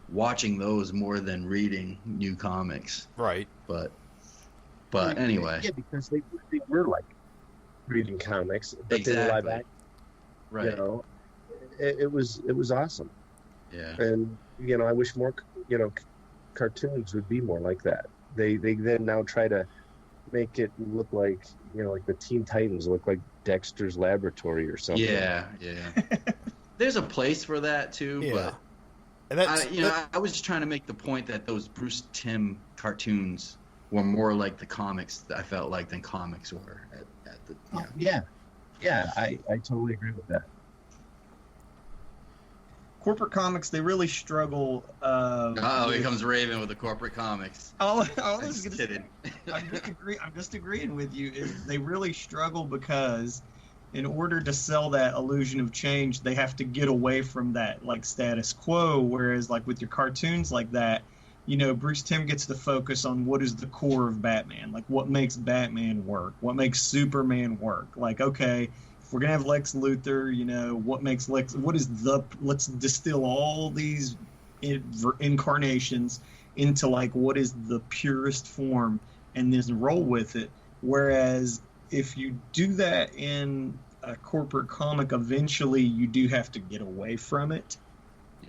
watching those more than reading new comics. Right. But anyway. Yeah, because they were like reading comics, but they were live action. Right. It was awesome. Yeah. And I wish more cartoons would be more like that. They then now try to make it look like like the Teen Titans look like Dexter's Laboratory or something. Yeah. There's a place for that too, but and I was just trying to make the point that those Bruce Timm cartoons were more like the comics that I felt like than comics were at the. I totally agree with that. Corporate comics, they really struggle. Here comes Raven with the corporate comics. I'm just agreeing with you. They really struggle because in order to sell that illusion of change, they have to get away from that like status quo. Whereas like with your cartoons like that, Bruce Timm gets to focus on what is the core of Batman, like what makes Batman work, what makes Superman work. Like, okay, if we're gonna have Lex Luthor, what makes let's distill all these incarnations into like what is the purest form and then roll with it. Whereas if you do that in a corporate comic, eventually you do have to get away from it.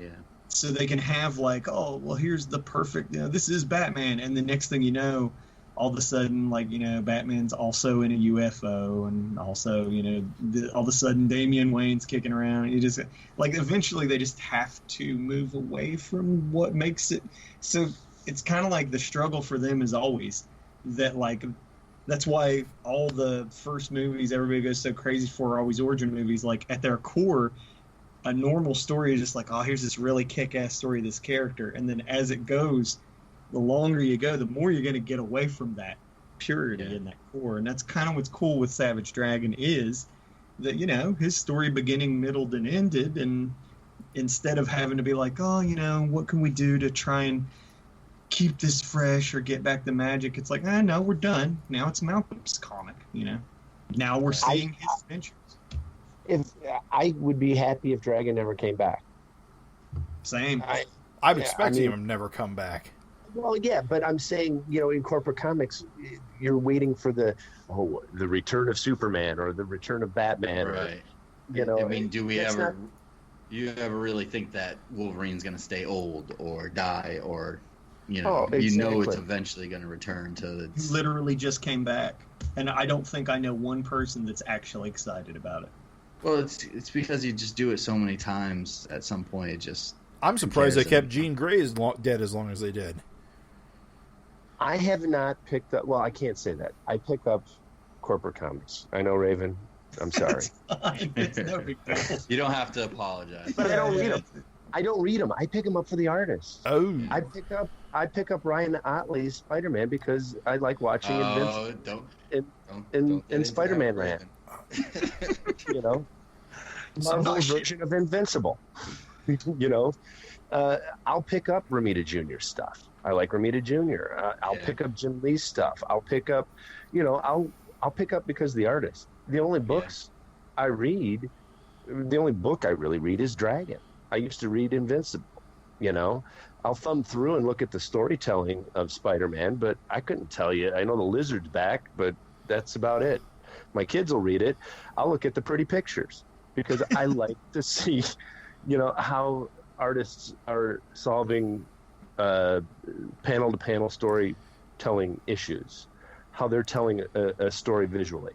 Yeah. So they can have like, oh, well, here's the perfect, this is Batman. And the next thing you know, all of a sudden, like, Batman's also in a UFO. And also, all of a sudden Damian Wayne's kicking around. You just, like, eventually they just have to move away from what makes it. So it's kind of like the struggle for them is always that, like, that's why all the first movies everybody goes so crazy for are always origin movies. Like, at their core, a normal story is just like, oh, here's this really kick-ass story of this character. And then as it goes, the longer you go, the more you're going to get away from that purity in that core. And that's kind of what's cool with Savage Dragon is that, his story beginning, middled, and ended. And instead of having to be like, oh, what can we do to try and keep this fresh or get back the magic? It's like, no, we're done. Now it's Malcolm's comic, Now we're seeing his adventures. If I would be happy if Dragon never came back. Same. I'm expecting him to never come back. Well, yeah, but I'm saying, in corporate comics, you're waiting for the return of Superman or the return of Batman. Right. Do you ever really think that Wolverine's going to stay old or die or, exactly. It's eventually going to return to its... He literally just came back. And I don't think I know one person that's actually excited about it. Well, it's because you just do it so many times. At some point, it just. I'm surprised they kept Jean Grey dead as long as they did. I have not picked up. Well, I can't say that. I pick up corporate comics. I know, Raven. I'm sorry. It's no big deal. You don't have to apologize. But I don't read them. I don't read them. I pick them up for the artists. Oh. I pick up Ryan Ottley's Spider-Man because I like watching in Spider-Man Land. Marvel's version of Invincible. I'll pick up Romita Jr. stuff. I like Romita Jr. I'll pick up Jim Lee's stuff. I'll pick up, I'll pick up because of the artist. The only books I read, the only book I really read is Dragon. I used to read Invincible. I'll thumb through and look at the storytelling of Spider-Man, but I couldn't tell you. I know the Lizard's back, but that's about it. My kids will read it. I'll look at the pretty pictures because I like to see, how artists are solving panel-to-panel storytelling issues, how they're telling a story visually,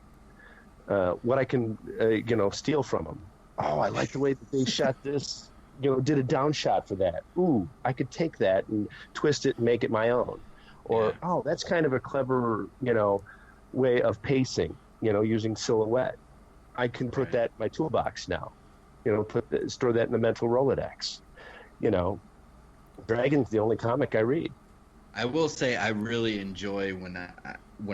what I can, steal from them. Oh, I like the way that they shot this, did a down shot for that. Ooh, I could take that and twist it and make it my own. Or, oh, that's kind of a clever, way of pacing, using silhouette. I can put that in my toolbox now. Store that in the mental Rolodex. Dragon's the only comic I read. I will say I really enjoy when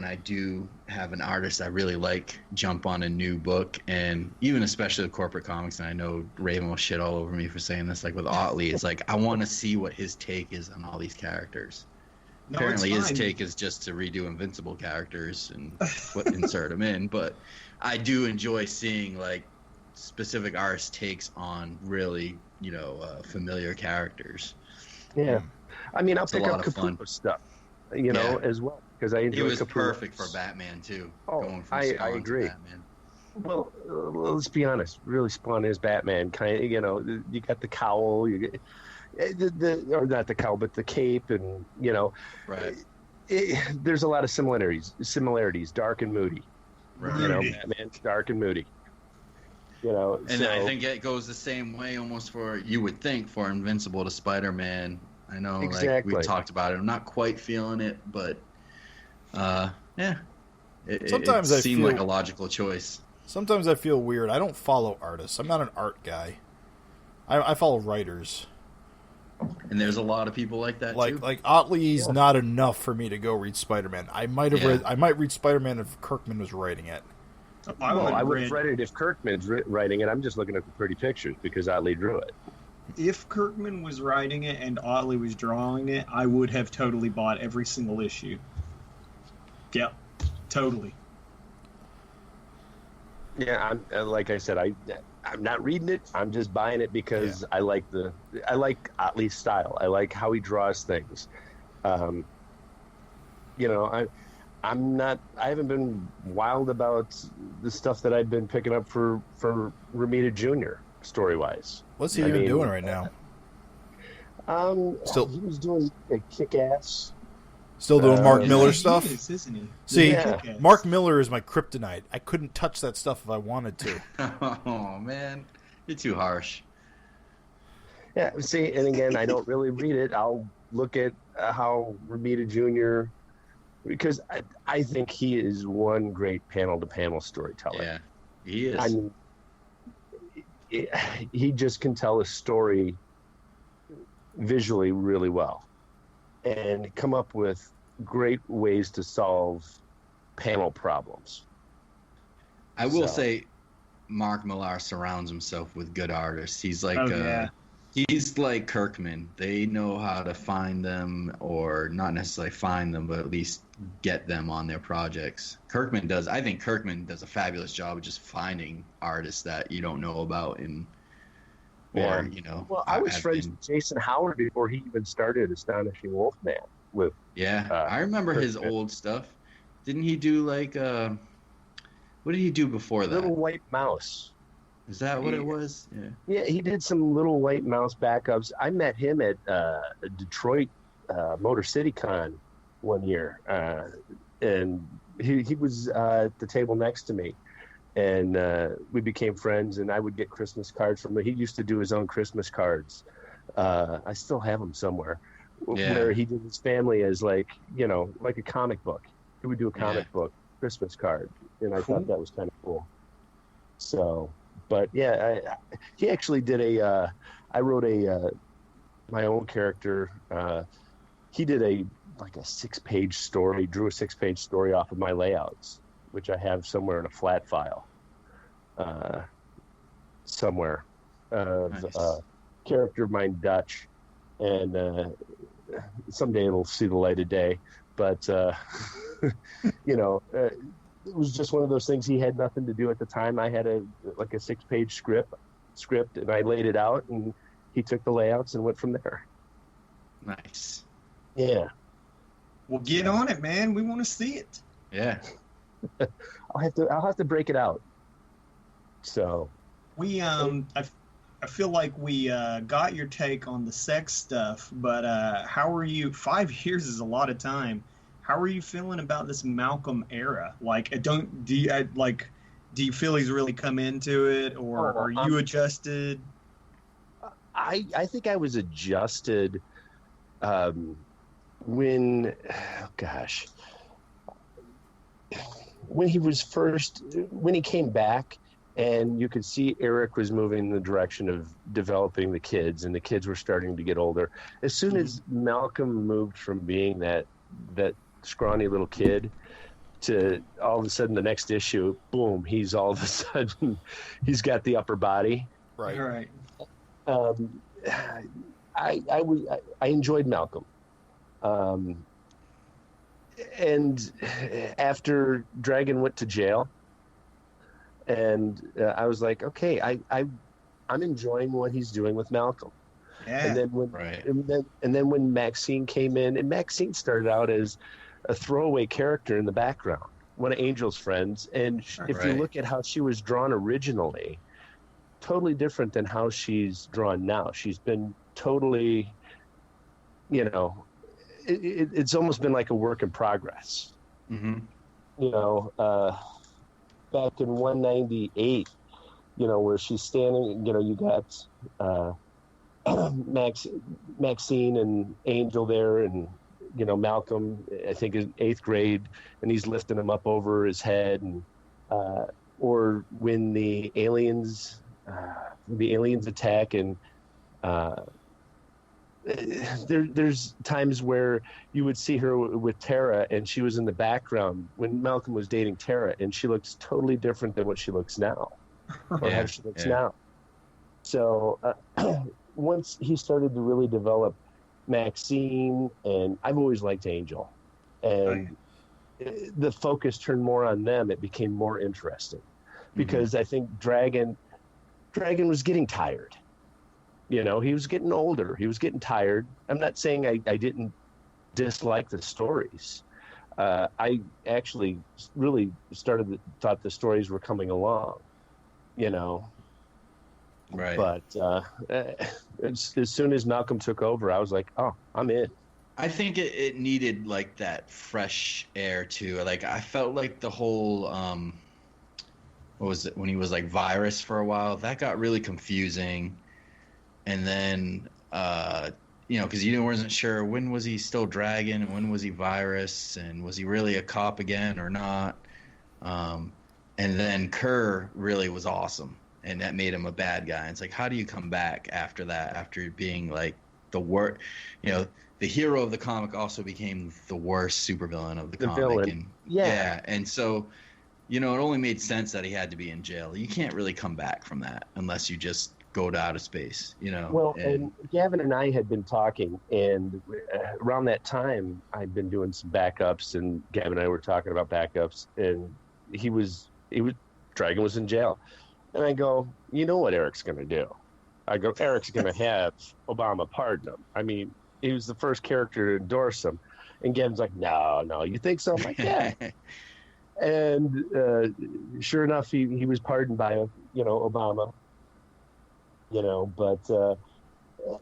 I do have an artist I really like jump on a new book, and even especially the corporate comics, and I know Raven will shit all over me for saying this, like with Otley, it's like I want to see what his take is on all these characters. No, Apparently his take is just to redo Invincible characters and insert them in, but I do enjoy seeing like specific artist takes on really, familiar characters. Yeah. I mean, I'll It's a pick lot up of fun. Capullo stuff, as well, because I enjoy It was Capullo. perfect for Batman too. Oh, going from I Spawn to agree. Batman. Well, let's be honest. Really, Spawn is Batman. Kind of, you got the cowl, you get or not the cowl, but the cape, and Right. there's a lot of similarities, dark and moody. Right. Batman's dark and moody. And I think it goes the same way almost for, you would think, for Invincible to Spider-Man. I know, Exactly. like we talked about it. I'm not quite feeling it, but yeah. Sometimes it I seemed feel- like a logical choice. Sometimes I feel weird. I don't follow artists. I'm not an art guy. I follow writers. And there's a lot of people like that too. Like Otley's not enough for me to go read Spider-Man. I might read Spider-Man if Kirkman was writing it. I would have read it if Kirkman's writing it. I'm just looking at the pretty pictures because Otley drew it. If Kirkman was writing it and Otley was drawing it, I would have totally bought every single issue. Yep, totally. Yeah, like I said, I'm not reading it. I'm just buying it because I like Otley's style. I like how he draws things. I haven't been wild about the stuff that I've been picking up for Romita Jr. story wise. What's he even doing right now? He was doing a Kick-Ass. Still doing Mark Miller He stuff? is, isn't he? See, Yeah. Mark Miller is my kryptonite. I couldn't touch that stuff if I wanted to. Oh man, you're too harsh. Yeah, see, and again, I don't really read it. I'll look at how Romita Jr., because I think he is one great panel-to-panel storyteller. Yeah, he is. I mean, he just can tell a story visually really well and come up with great ways to solve panel problems. I will say Mark Millar surrounds himself with good artists. He's like he's like Kirkman. They know how to find them, or not necessarily find them, but at least get them on their projects. I think Kirkman does a fabulous job of just finding artists that you don't know about Well, I was friends with Jason Howard before he even started Astonishing Wolfman. I remember his old stuff. Didn't he do like what did he do before that? Little White Mouse. Is that what it was? Yeah, he did some Little White Mouse backups. I met him at Detroit Motor City Con one year, and he was at the table next to me, and we became friends. And I would get Christmas cards from him. He used to do his own Christmas cards. I still have them somewhere, where he did his family as like a comic book. He would do a comic book Christmas card, and I thought that was kind of cool. So. But yeah, he actually did I wrote my own character. He did a 6-page story, drew a 6-page story off of my layouts, which I have somewhere in a flat file, somewhere. Nice. Character of mine, Dutch, and someday it'll see the light of day. But it was just one of those things. He had nothing to do at the time. I had a 6-page script, and I laid it out, and he took the layouts and went from there. Nice. Yeah. Well, get on it, man. We want to see it. Yeah. I'll have to break it out. So. We I feel like we got your take on the sex stuff, but how are you? 5 years is a lot of time. How are you feeling about this Malcolm era? Do you feel he's really come into it, or are you adjusted? I think I was adjusted when he came back, and you could see Erik was moving in the direction of developing the kids, and the kids were starting to get older. As soon as Malcolm moved from being that scrawny little kid to all of a sudden the next issue, boom, he's all of a sudden he's got the upper body. Right. I enjoyed Malcolm. And after Dragon went to jail, and I was like, okay, I'm enjoying what he's doing with Malcolm. Yeah. And then when Maxine came in, and Maxine started out as a throwaway character in the background, one of Angel's friends, and if you look at how she was drawn originally, totally different than how she's drawn now. She's been totally, it's almost been like a work in progress. Mm-hmm. Back in 198, where she's standing, you got Maxine and Angel there, and Malcolm, I think, is 8th grade, and he's lifting him up over his head, and or when the aliens attack, and there's times where you would see her with Tara, and she was in the background when Malcolm was dating Tara, and she looks totally different than what she looks now, or how she looks now. So once he started to really develop Maxine, and I've always liked Angel, and the focus turned more on them, it became more interesting, because I think Dragon was getting tired. He was getting older. He was getting tired. I'm not saying I didn't dislike the stories. I actually really thought the stories were coming along, Right. But as soon as Malcolm took over, I was like, oh, I'm in. I think it needed like that fresh air too. Like I felt like the whole what was it when he was like Virus for a while? That got really confusing. And then because you wasn't sure when was he still Dragon and when was he Virus, and was he really a cop again or not? And then Kerr really was awesome, and that made him a bad guy. And it's like, how do you come back after that? After being like the worst, the hero of the comic also became the worst supervillain of the comic. Villain. And, and so, it only made sense that he had to be in jail. You can't really come back from that unless you just go to outer space, Well, and Gavin and I had been talking, and around that time, I'd been doing some backups, and Gavin and I were talking about backups, and Dragon was in jail. And I go, you know what Eric's going to do? I go, Eric's going to have Obama pardon him. I mean, he was the first character to endorse him. And Gavin's like, no, you think so? I'm like, yeah. And sure enough, he was pardoned by, Obama. But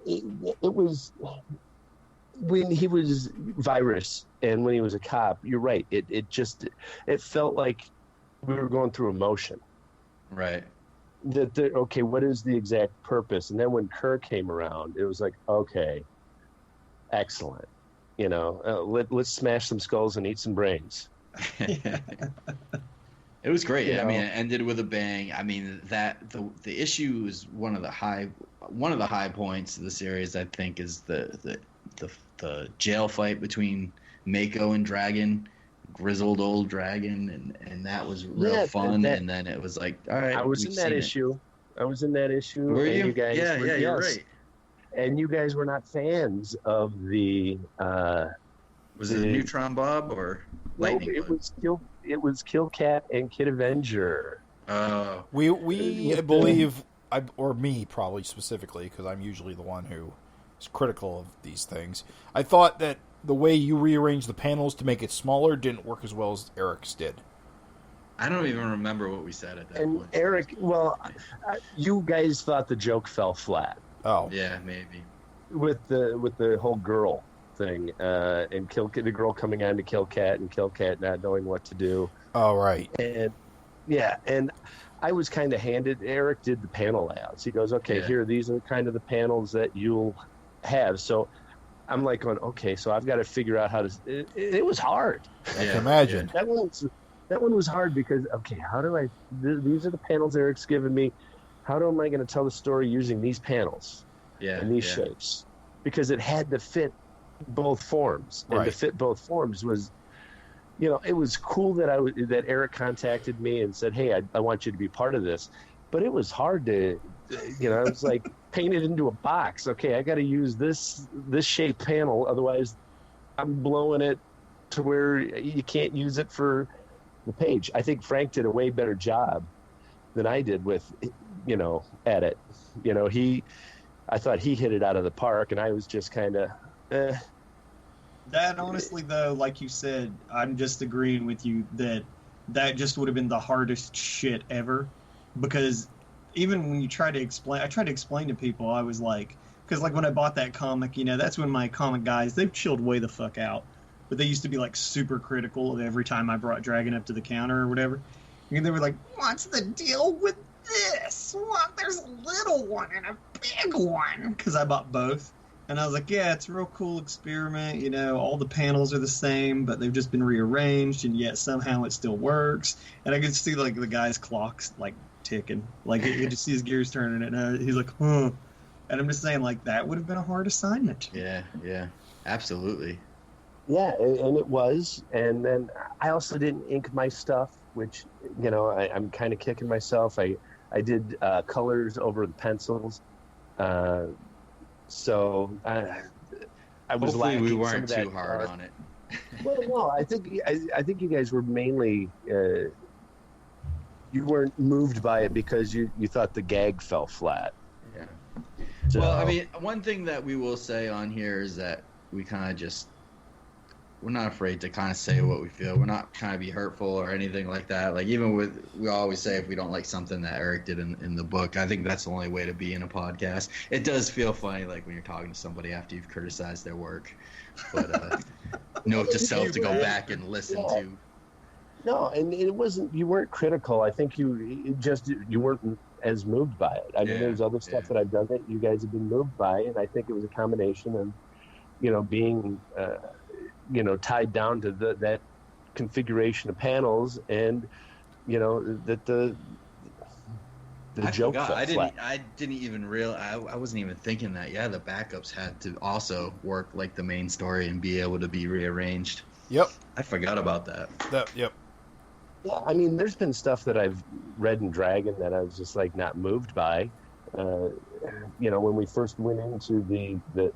it was when he was Virus and when he was a cop. You're right. It felt like we were going through emotion. Right. Okay, what is the exact purpose? And then when Kerr came around, it was like, okay, excellent. Let's smash some skulls and eat some brains. It was great. I mean, it ended with a bang. I mean, the issue is one of the high points of the series. I think is the jail fight between Mako and Dragon, grizzled old Dragon, and that was real fun. And then it was like, all right, I was in that issue. Were you? Guys yeah, you're yes. Right. And you guys were not fans of the. Was it Neutron Bob or Lightning? It was Kill Cat and Kid Avenger. We believe, or me probably specifically, because I'm usually the one who is critical of these things. I thought that the way you rearranged the panels to make it smaller didn't work as well as Eric's did. I don't even remember what we said at that point. And Erik, you guys thought the joke fell flat. Oh, yeah, maybe with the whole girl thing, and the girl coming on to Kill Cat, and Kill Cat not knowing what to do. Oh, right. And Yeah, and I was kind of handed. Erik did the panel layouts. He goes, "Okay, here, these are kind of the panels that you'll have." So I'm like, going, "Okay, so I've got to figure out how to." It was hard. I can imagine. That one was hard because how do I? These are the panels Erik's given me. How am I going to tell the story using these panels and these shapes? Because it had to fit both forms, and to fit both forms was. It was cool that that Erik contacted me and said, "Hey, I want you to be part of this," but it was hard to, it was like paint it into a box. Okay, I got to use this shape panel, otherwise, I'm blowing it to where you can't use it for the page. I think Frank did a way better job than I did with, at it. I thought he hit it out of the park, and I was just kind of. That honestly, though, like you said, I'm just agreeing with you that just would have been the hardest shit ever. Because even when you try to explain, I tried to explain to people, I was like, because like when I bought that comic, that's when my comic guys, they've chilled way the fuck out. But they used to be like super critical of every time I brought Dragon up to the counter or whatever. And they were like, what's the deal with this? What? There's a little one and a big one. Because I bought both. And I was like, yeah, it's a real cool experiment. All the panels are the same, but they've just been rearranged, and yet somehow it still works. And I could see, like, the guy's clocks, like, ticking. Like, you just see his gears turning, and he's like, huh. And I'm just saying, like, that would have been a hard assignment. Yeah, absolutely. Yeah, and it was. And then I also didn't ink my stuff, which, I'm kind of kicking myself. I did colors over the pencils. So I was Hopefully we lacking weren't some of too that hard on it. Well, no, I think you guys were mainly you weren't moved by it because you thought the gag fell flat. Yeah. So, Well, I mean, one thing that we will say on here is that we kind of we're not afraid to kind of say what we feel. We're not trying to be hurtful or anything like that. Like, even we always say if we don't like something that Erik did in the book, I think that's the only way to be in a podcast. It does feel funny, like, when you're talking to somebody after you've criticized their work. But note to self to go back and listen to. No, and it wasn't, you weren't critical. I think you weren't as moved by it. I mean, there's other stuff that I've done that you guys have been moved by, and I think it was a combination of, being, tied down to that configuration of panels, and that the joke. I didn't even realize. I wasn't even thinking that. Yeah, the backups had to also work like the main story and be able to be rearranged. Yep, I forgot about that. Yep. Yeah, I mean, there's been stuff that I've read in Dragon that I was just like not moved by. When we first went into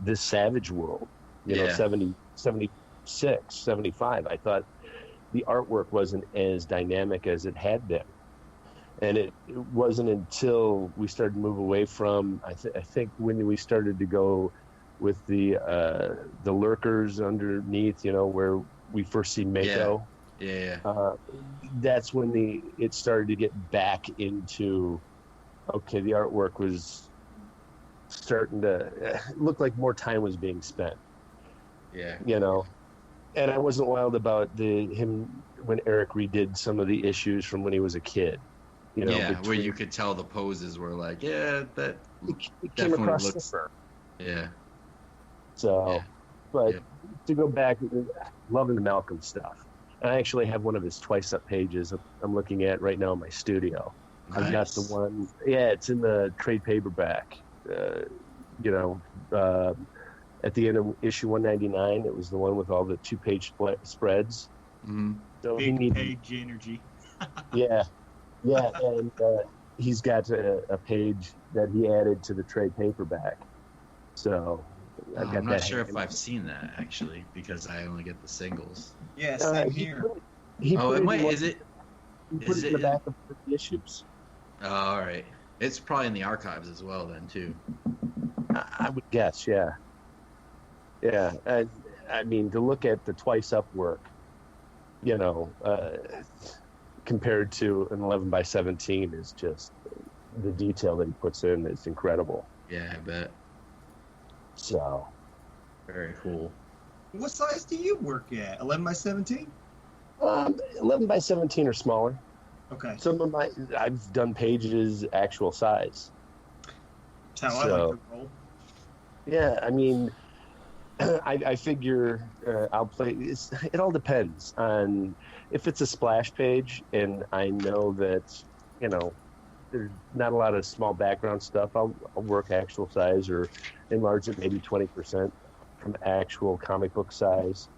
this Savage world, 70, 76, 75, I thought the artwork wasn't as dynamic as it had been. And it wasn't until we started to move away from, I think when we started to go with the lurkers underneath, where we first see Mako. Yeah. That's when it started to get back into, okay, the artwork was starting to look like more time was being spent. Yeah. And I wasn't wild about him when Erik redid some of the issues from when he was a kid. Where you could tell the poses were like, that it came across stiffer. Yeah. So, but to go back, loving the Malcolm stuff. I actually have one of his twice up pages I'm looking at right now in my studio. Nice. I've got the one, it's in the trade paperback. At the end of issue 199, it was the one with all the 2-page spreads. Mm-hmm. So big page energy. Yeah, and he's got a page that he added to the trade paperback. So I'm not sure if I've seen that, actually, because I only get the singles. Yeah, same here. He put is it in the back of the issues. Oh, all right. It's probably in the archives as well, then, too. I would guess, yeah. Yeah, I mean, to look at the twice up work, compared to an 11 by 17 is just the detail that he puts in is incredible. Yeah, I bet. So, very cool. What size do you work at? 11 by 17? 11 by 17 or smaller. Okay. Some of I've done pages actual size. That's how I like to roll. Yeah, I mean, I figure I'll play. It all depends on if it's a splash page, and I know that there's not a lot of small background stuff. I'll work actual size or enlarge it maybe 20% from actual comic book size.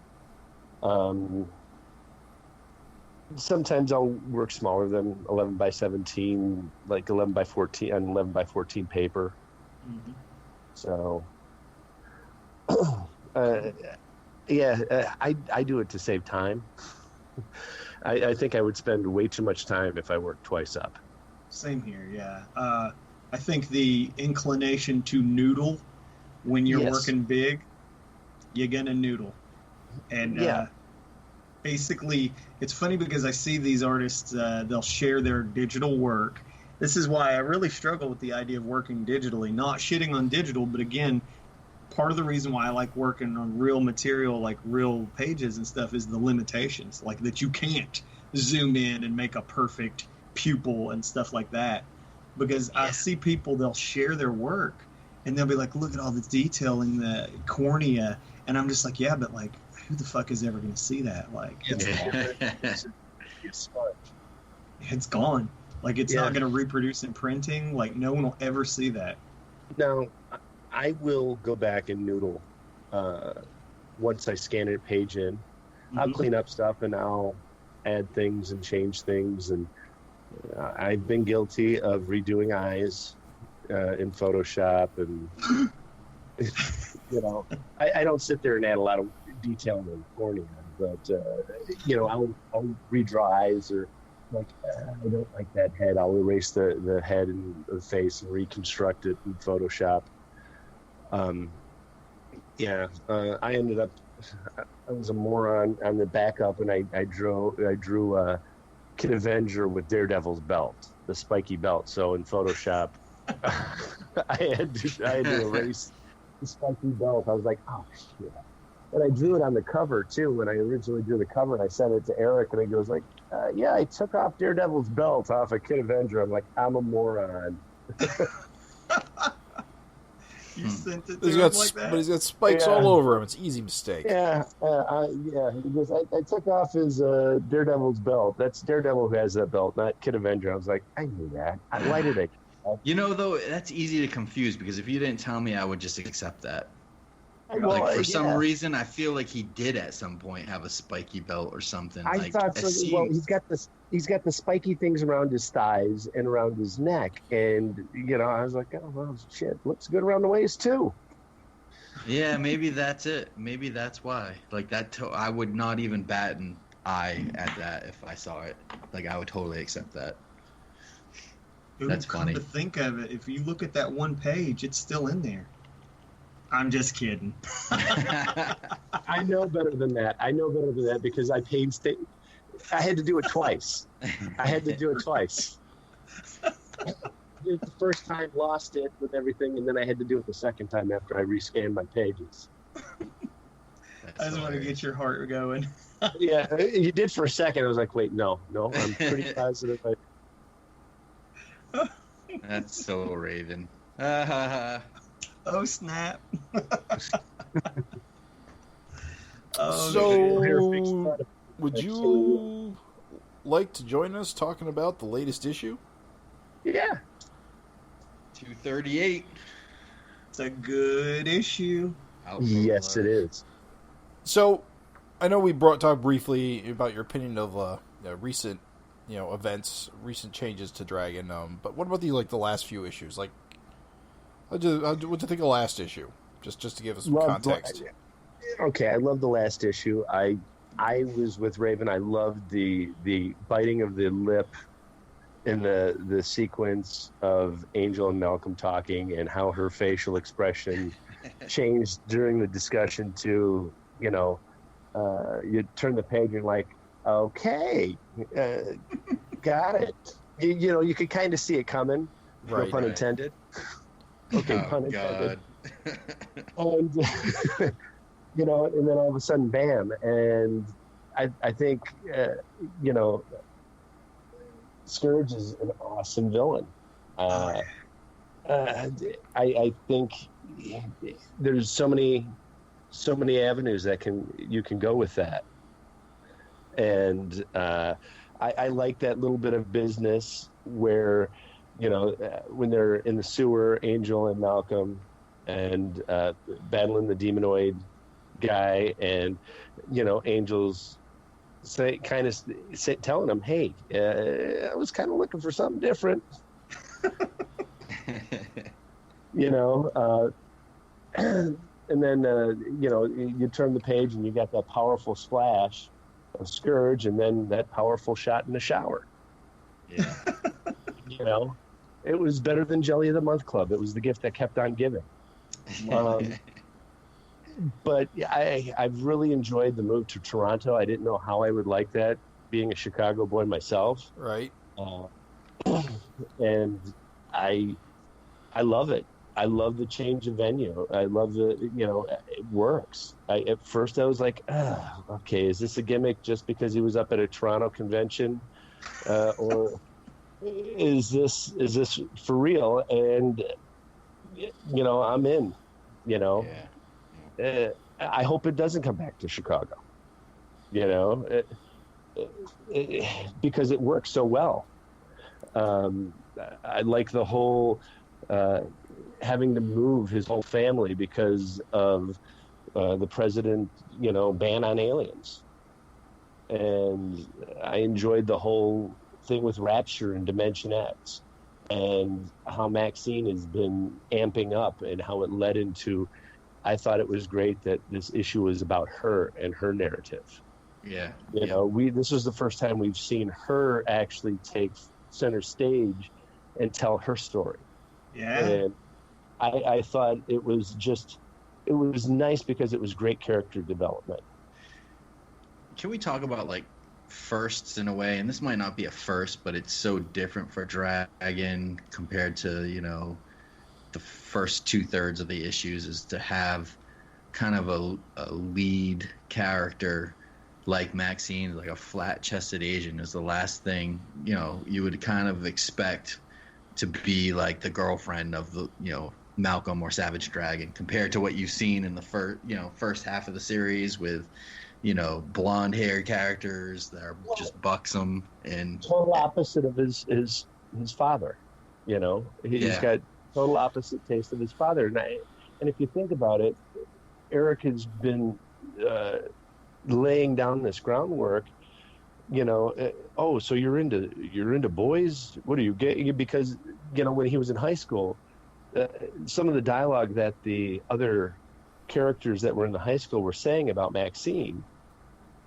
Sometimes I'll work smaller than 11 by 17, like 11 by 14 and 11 by 14 paper. Mm-hmm. So, I do it to save time. I think I would spend way too much time if I worked twice up. Same here, yeah. I think the inclination to noodle when you're working big, you're gonna noodle. And basically, it's funny because I see these artists, they'll share their digital work. This is why I really struggle with the idea of working digitally. Not shitting on digital, but again, part of the reason why I like working on real material, like real pages and stuff, is the limitations, like that you can't zoom in and make a perfect pupil and stuff like that. Because I see people, they'll share their work and they'll be like, look at all the detail in the cornea. And I'm just like, yeah, but like, who the fuck is ever going to see that? Like, it's gone. Like, it's not going to reproduce in printing. Like, no one will ever see that. Now, I will go back and noodle once I scan a page in. Mm-hmm. I'll clean up stuff and I'll add things and change things. And I've been guilty of redoing eyes in Photoshop. And, I don't sit there and add a lot of detail in the cornea. But, I'll redraw eyes or, like, I don't like that head. I'll erase the head and the face and reconstruct it in Photoshop. I ended up, I was a moron on the backup, and I drew Kid Avenger with Daredevil's belt, the spiky belt. So in Photoshop, I had to erase the spiky belt. I was like, oh shit. And I drew it on the cover too. When I originally drew the cover, and I sent it to Erik, and he goes like, I took off Daredevil's belt off of Kid Avenger. I'm like, I'm a moron. You sent it to him like that? But he's got spikes all over him. It's an easy mistake. Yeah. He goes, I took off his Daredevil's belt. That's Daredevil who has that belt, not Kid Avenger. I was like, I knew that. Why did I? Though, that's easy to confuse, because if you didn't tell me, I would just accept that. For some reason, I feel like he did at some point have a spiky belt or something. I thought so. Well, he's got the spiky things around his thighs and around his neck, and I was like, oh well, shit, looks good around the waist too. Yeah, maybe that's it. Maybe that's why. Like that, I would not even bat an eye at that if I saw it. Like I would totally accept that. That's funny. To think of it, if you look at that one page, it's still in there. I'm just kidding. I know better than that. Because I had to do it twice. Did the first time, lost it with everything, and then I had to do it the second time after I rescanned my pages. I just want to get your heart going. Yeah, you did for a second. I was like, wait, no, I'm pretty positive. That's so Raven. Oh, snap. So, would you like to join us talking about the latest issue? Yeah. 238. It's a good issue. Yes, it is. So, I know we talked briefly about your opinion of recent, events, recent changes to Dragon. But what about the last few issues? Like, what'd you think of the last issue? Just to give us some context. Okay, I love the last issue. I was with Raven. I loved the biting of the lip in the sequence of Angel and Malcolm talking, and how her facial expression changed during the discussion to, you turn the page and you're like, okay, got it. You could kind of see it coming. Right, no pun intended. Okay, pun intended. And and then all of a sudden, bam! And I think Scourge is an awesome villain. I think there's so many avenues that you can go with that, and I like that little bit of business where, when they're in the sewer, Angel and Malcolm, and battling the demonoid guy, and Angel's telling him, "Hey, I was kind of looking for something different." And then you turn the page and you got that powerful splash of Scourge, and then that powerful shot in the shower. Yeah. It was better than Jelly of the Month Club. It was the gift that kept on giving. But I've really enjoyed the move to Toronto. I didn't know how I would like that, being a Chicago boy myself. Right. And I love it. I love the change of venue. I love it works. At first I was like, okay, is this a gimmick just because he was up at a Toronto convention? Or is this for real? And, I'm in, Yeah. I hope it doesn't come back to Chicago, because it works so well. I like the whole having to move his whole family because of the president, ban on aliens. And I enjoyed the whole thing with Rapture and Dimension X, and how Maxine has been amping up, and how it led into. I thought it was great that this issue was about her and her narrative. Yeah. This was the first time we've seen her actually take center stage and tell her story. Yeah. And I thought it was nice because it was great character development. Can we talk about firsts in a way? And this might not be a first, but it's so different for Dragon compared to, the first 2/3 of the issues, is to have kind of a lead character like Maxine, like a flat-chested Asian, is the last thing, you would kind of expect to be like the girlfriend of the, Malcolm or Savage Dragon, compared to what you've seen in the first half of the series with, blonde hair characters that are just buxom and total opposite of his father. He's got total opposite taste of his father. And if you think about it, Erik has been laying down this groundwork. So you're into boys? What are you getting? Because when he was in high school, some of the dialogue that the other characters that were in the high school were saying about Maxine,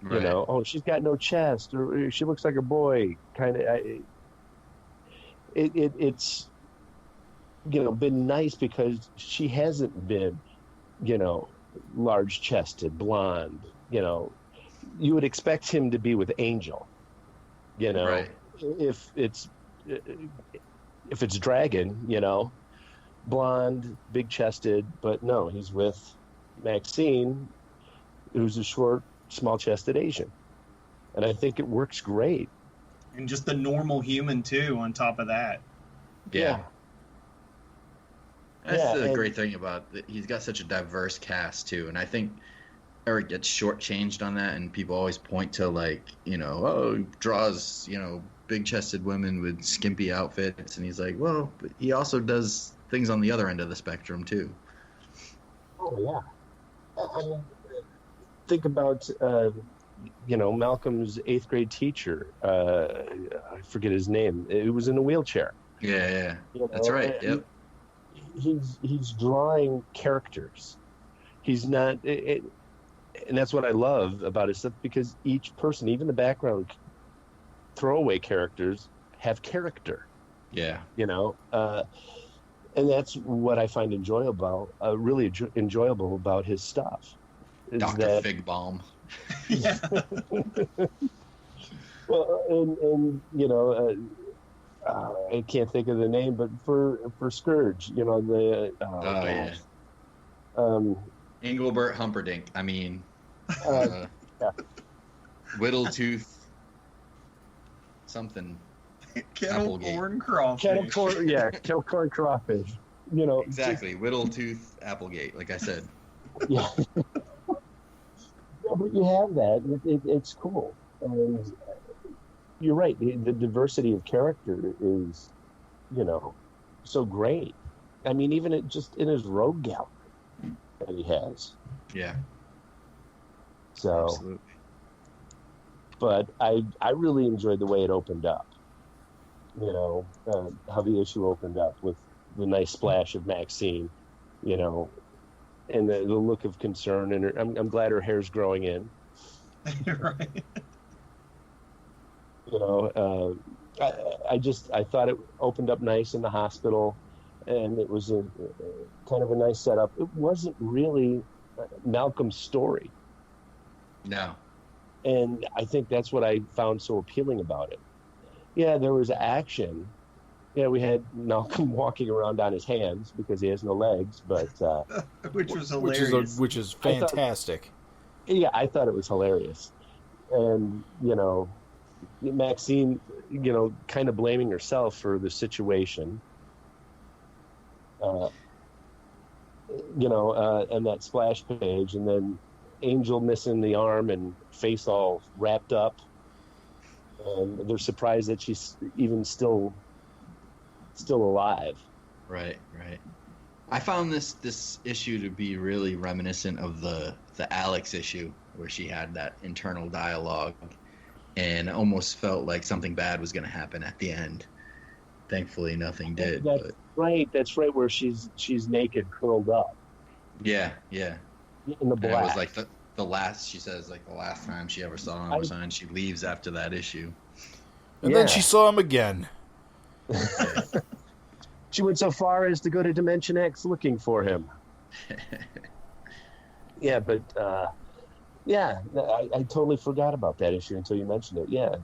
right. She's got no chest, or she looks like a boy, kind of. It's been nice because she hasn't been, large chested, blonde. You would expect him to be with Angel. Right. If it's Dragon, blonde, big chested, but no, he's with Maxine, who's a short, small chested Asian. And I think it works great. And just the normal human too on top of that. Yeah. That's the and great thing about it. He's got such a diverse cast too, and I think Erik gets shortchanged on that, and people always point to he draws big-chested women with skimpy outfits, and he's like, well, but he also does things on the other end of the spectrum too. Oh yeah. I mean, think about Malcolm's 8th grade teacher. I forget his name. It was in a wheelchair. Yeah. That's right. Yep. He's drawing characters. He's not, and that's what I love about his stuff, because each person, even the background throwaway characters, have character. Yeah. And that's what I find really enjoyable about his stuff. Dr. Fig Bomb. Yeah. Well, I can't think of the name, but for Scourge, Engelbert Humperdinck. I mean, Whittletooth something. Kettle Applegate. corn crawfish. Kettle corn crawfish. You know, Exactly. Whittletooth Applegate, like I said. Yeah. Yeah, but you have that. It's cool. And you're right. The diversity of character is, so great. I mean, even just in his rogue gallery that he has. Yeah. So, Absolutely. but I really enjoyed the way it opened up. How the issue opened up with the nice splash of Maxine, and the look of concern, and I'm glad her hair's growing in. Right. I thought it opened up nice in the hospital, and it was a kind of a nice setup. It wasn't really Malcolm's story, No. and I think that's what I found so appealing about it. Yeah, there was action. Yeah, we had Malcolm walking around on his hands because he has no legs, but which was hilarious. Which is fantastic. I thought it was hilarious. And, Maxine, kind of blaming herself for the situation. And that splash page, and then Angel missing the arm and face all wrapped up. And they're surprised that she's even still alive. Right. I found this issue to be really reminiscent of the Alex issue, where she had that internal dialogue and almost felt like something bad was going to happen at the end. Thankfully, nothing did. That's right, where she's naked, curled up. Yeah. In the And black. it was like the last, she says, like the last time she ever saw him, and she leaves after that issue. And then she saw him again. She went so far as to go to Dimension X looking for him. Yeah, but I totally forgot about that issue until you mentioned it. Yeah,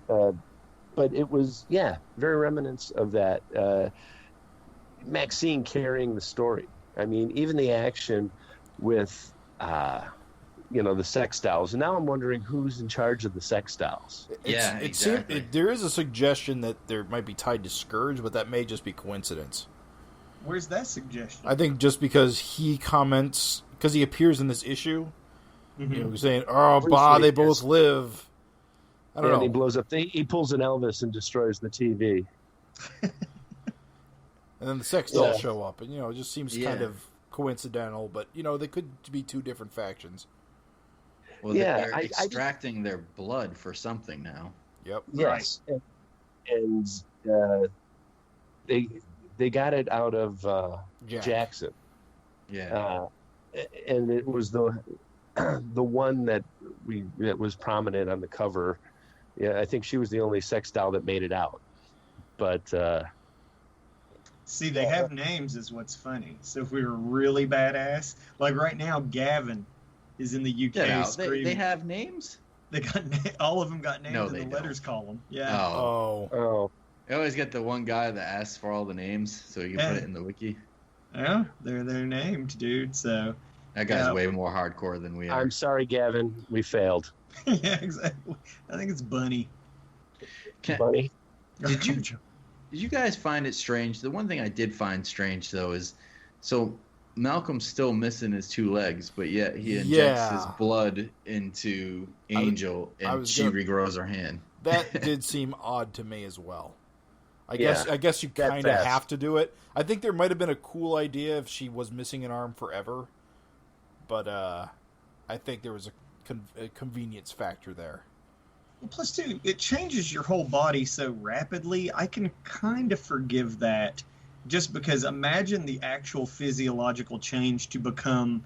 but it was very reminiscent of that. Maxine carrying the story. I mean, even the action with the sex dolls. And now I'm wondering who's in charge of the sex dolls. Exactly. There is a suggestion that there might be tied to Scourge, but that may just be coincidence. Where's that suggestion? I think just because he comments, because he appears in this issue, saying, they both live. I don't know. And he blows up. He pulls an Elvis and destroys the TV. And then the sex dolls show up, and it just seems kind of coincidental, but they could be two different factions. Well, they're extracting their blood for something now. Yep. Yes, right. And they got it out of Jackson. Yeah. And it was the one that was prominent on the cover. Yeah, I think she was the only sex doll that made it out. But see, they have names, is what's funny. So if we were really badass, like right now, Gavin is in the UK. They have names? They got all of them got names in the don't. letters column. Yeah. Oh. I always get the one guy that asks for all the names so you can put it in the wiki. Yeah, they're named, dude. So that guy's way more hardcore than we are. I'm sorry, Gavin. We failed. Yeah, exactly. I think it's Bunny. Bunny. Did you guys find it strange? The one thing I did find strange though is Malcolm's still missing his two legs, but yet he injects his blood into Angel, and she regrows her hand. That did seem odd to me as well. I guess you kind of have to do it. I think there might have been a cool idea if she was missing an arm forever, but I think there was a convenience factor there. Plus, too, it changes your whole body so rapidly. I can kind of forgive that. Just because imagine the actual physiological change to become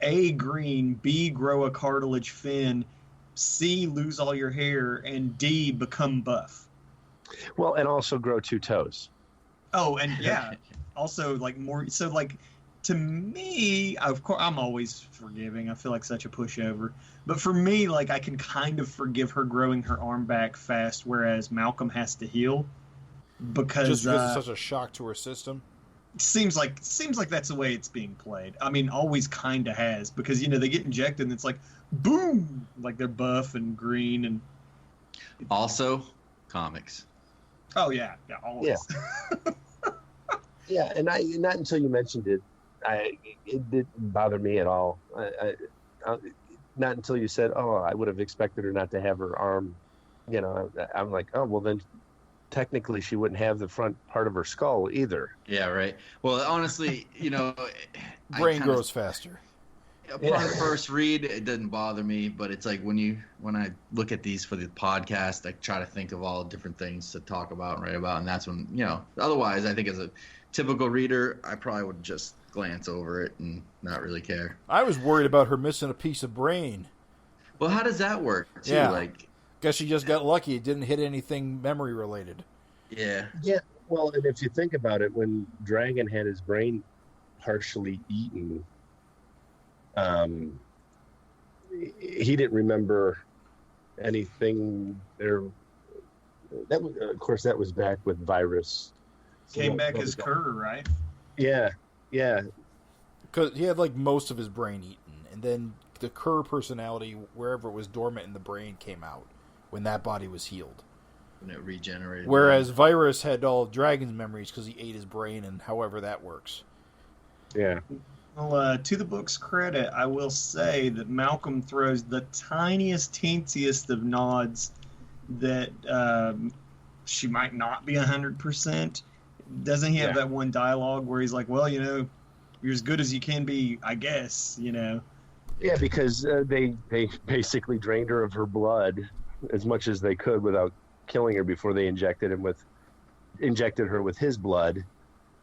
A, green, B, grow a cartilage fin, C, lose all your hair, and D, become buff. Well, and also grow 2 toes. Oh, and also like more. So like to me, of course, I'm always forgiving. I feel like such a pushover. But for me, like I can kind of forgive her growing her arm back fast, whereas Malcolm has to heal. Because it's such a shock to her system. Seems like that's the way it's being played. I mean, always kind of has, because they get injected and it's like boom, like they're buff and green and also comics. Oh yeah, always. Yeah, and not until you mentioned it, it didn't bother me at all. Not until you said, "Oh, I would have expected her not to have her arm." You know, I'm like, "Oh, well then." Technically, she wouldn't have the front part of her skull either. Yeah, right. Well, honestly, Brain grows faster. Upon first read, it doesn't bother me, but it's like when I look at these for the podcast, I try to think of all the different things to talk about and write about, and that's when, otherwise, I think as a typical reader, I probably would just glance over it and not really care. I was worried about her missing a piece of brain. Well, how does that work, too? Yeah. Guess she just got lucky. It didn't hit anything memory related. Yeah. Yeah. Well, and if you think about it, when Dragon had his brain partially eaten, he didn't remember anything there. That was, of course, that was back with Virus. Came back as Kerr, right? Yeah. Because he had most of his brain eaten, and then the Kerr personality, wherever it was dormant in the brain, came out when that body was healed. When it regenerated. Whereas Virus had all of Dragon's memories because he ate his brain, and however that works. Yeah. Well, to the book's credit, I will say that Malcolm throws the tiniest, teensiest of nods that she might not be 100%. Doesn't he have that one dialogue where he's like, well, you're as good as you can be, I guess, Yeah, because they basically drained her of her blood as much as they could without killing her before they injected her with his blood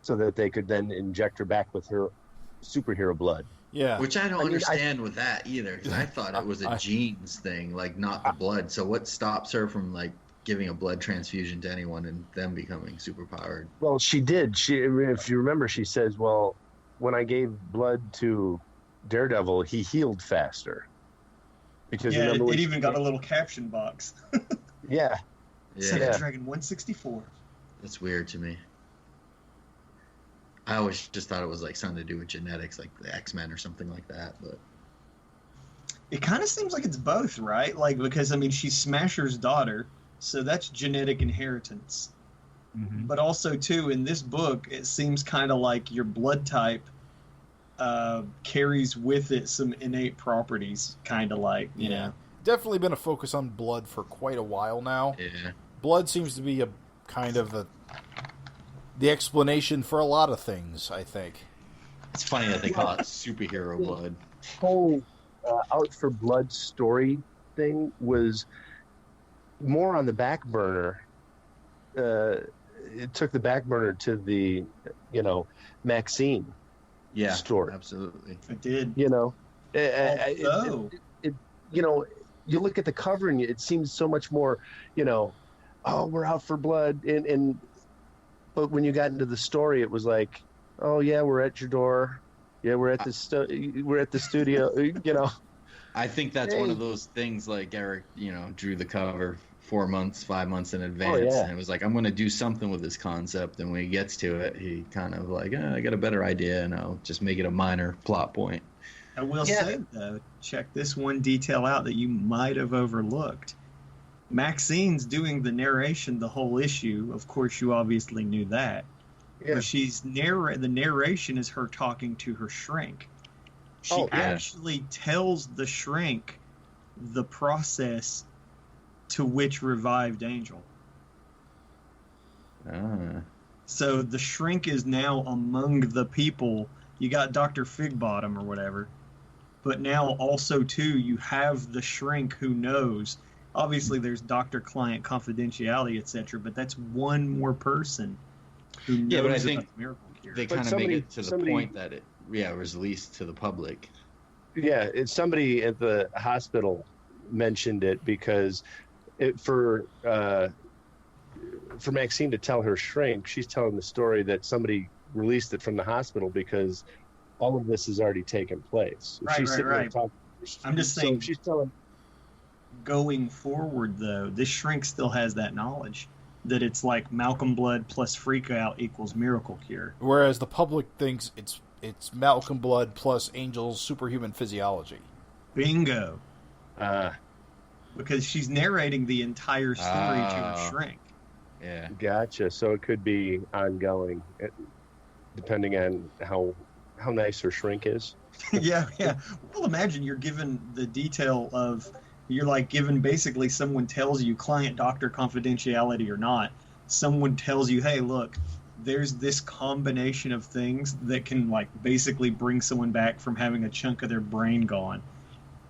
so that they could then inject her back with her superhero blood. Yeah. Which I don't understand with that either, because I thought it was a genes thing, not the blood. So what stops her from, giving a blood transfusion to anyone and them becoming superpowered? Well, she did. If you remember, she says, well, when I gave blood to Daredevil, he healed faster. Because it even got a little caption box. Yeah. Dragon 164. That's weird to me. I always just thought it was something to do with genetics, like the X-Men or something like that. But it kind of seems like it's both, right? Because she's Smasher's daughter, so that's genetic inheritance. Mm-hmm. But also, too, in this book, it seems kind of like your blood type carries with it some innate properties, kind of Definitely been a focus on blood for quite a while now. Yeah. Blood seems to be a kind of the explanation for a lot of things, I think. It's funny that they call it superhero blood. Whole Out for Blood story thing was more on the back burner. It took the back burner to the, Maxine story. Absolutely. It did. You look at the cover and it seems so much more, oh, we're out for blood. But when you got into the story, it was like, oh yeah, we're at your door. Yeah, we're at the studio. I think that's one of those things Erik, drew the cover 4 months, 5 months in advance. Oh, yeah. And it was I'm going to do something with this concept. And when he gets to it, he kind of I got a better idea and I'll just make it a minor plot point. I will say, though, check this one detail out that you might have overlooked. Maxine's doing the narration the whole issue. Of course, you obviously knew that. Yeah. But the narration is her talking to her shrink. She actually tells the shrink the process to which revived Angel. So the shrink is now among the people. You got Dr. Figbottom or whatever. But now also, too, you have the shrink who knows. Obviously, there's doctor-client confidentiality, etc., but that's one more person who knows but I think about the miracle cure. They kind of make it to the point that it was released to the public. Yeah, somebody at the hospital mentioned it because for Maxine to tell her shrink, she's telling the story that somebody released it from the hospital because all of this has already taken place. Right. I'm just saying, she's telling. Going forward, though, this shrink still has that knowledge that it's Malcolm Blood plus Freak Out equals Miracle Cure. Whereas the public thinks it's Malcolm Blood plus Angel's superhuman physiology. Bingo. Because she's narrating the entire story to her shrink. Yeah. Gotcha. So it could be ongoing, depending on how nice her shrink is. Yeah. Well, imagine you're given the detail of, you're like given basically someone tells you client-doctor confidentiality or not. Someone tells you, hey, look, there's this combination of things that can like basically bring someone back from having a chunk of their brain gone.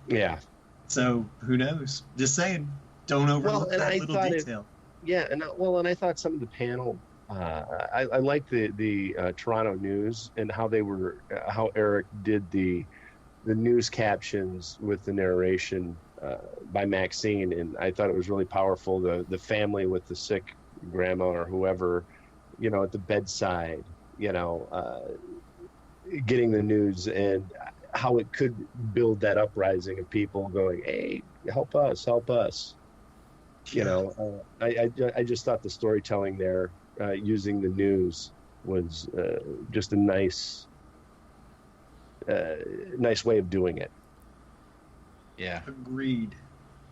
Yeah. So who knows? Just saying, don't overlook that little detail. And I thought some of the panel, I liked the Toronto News and how how Erik did the news captions with the narration by Maxine, and I thought it was really powerful. The family with the sick grandma or whoever, at the bedside, getting the news, and how it could build that uprising of people going, hey, help us. I just thought the storytelling there, using the news, was just a nice way of doing it. Yeah. Agreed.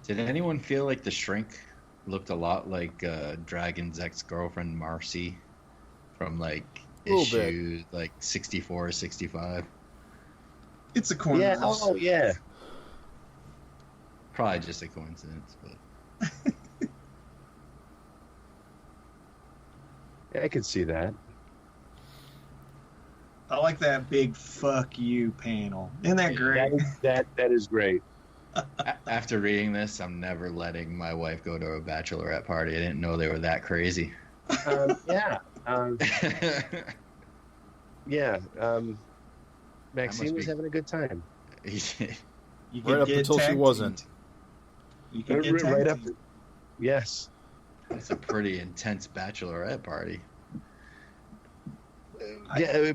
Did anyone feel like the shrink looked a lot like Dragon's ex-girlfriend Marcy from like issue like 64 or 65? It's a corner. Yeah. Oh, yeah. Probably just a coincidence, but I could see that. I like that big "fuck you" panel. Isn't that great? That is great. After reading this, I'm never letting my wife go to a bachelorette party. I didn't know they were that crazy. Yeah. Yeah. Maxine was having a good time. You Right up until she wasn't. You could get Right up. tagged. Yes. It's a pretty intense bachelorette party. Yeah.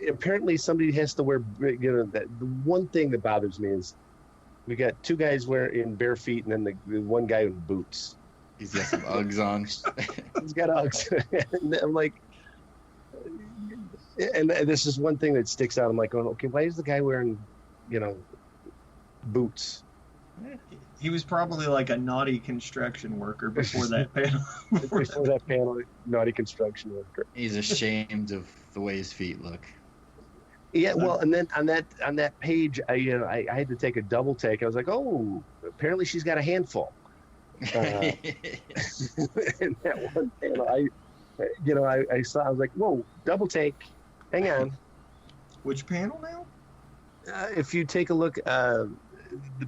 Apparently, somebody has to wear. That the one thing that bothers me is we got two guys wearing bare feet, and then the one guy with boots. He's got some Uggs on. He's got Uggs. And I'm like, and this is one thing that sticks out. I'm like, oh, okay, why is the guy wearing, boots? He was probably like a naughty construction worker before that panel. Before that panel, naughty construction worker. He's ashamed of the way his feet look. Yeah, well, and then on that page, I had to take a double take. I was like, oh, apparently she's got a handful. In that one panel, I saw. I was like, whoa, double take. Hang on. Which panel now? If you take a look, the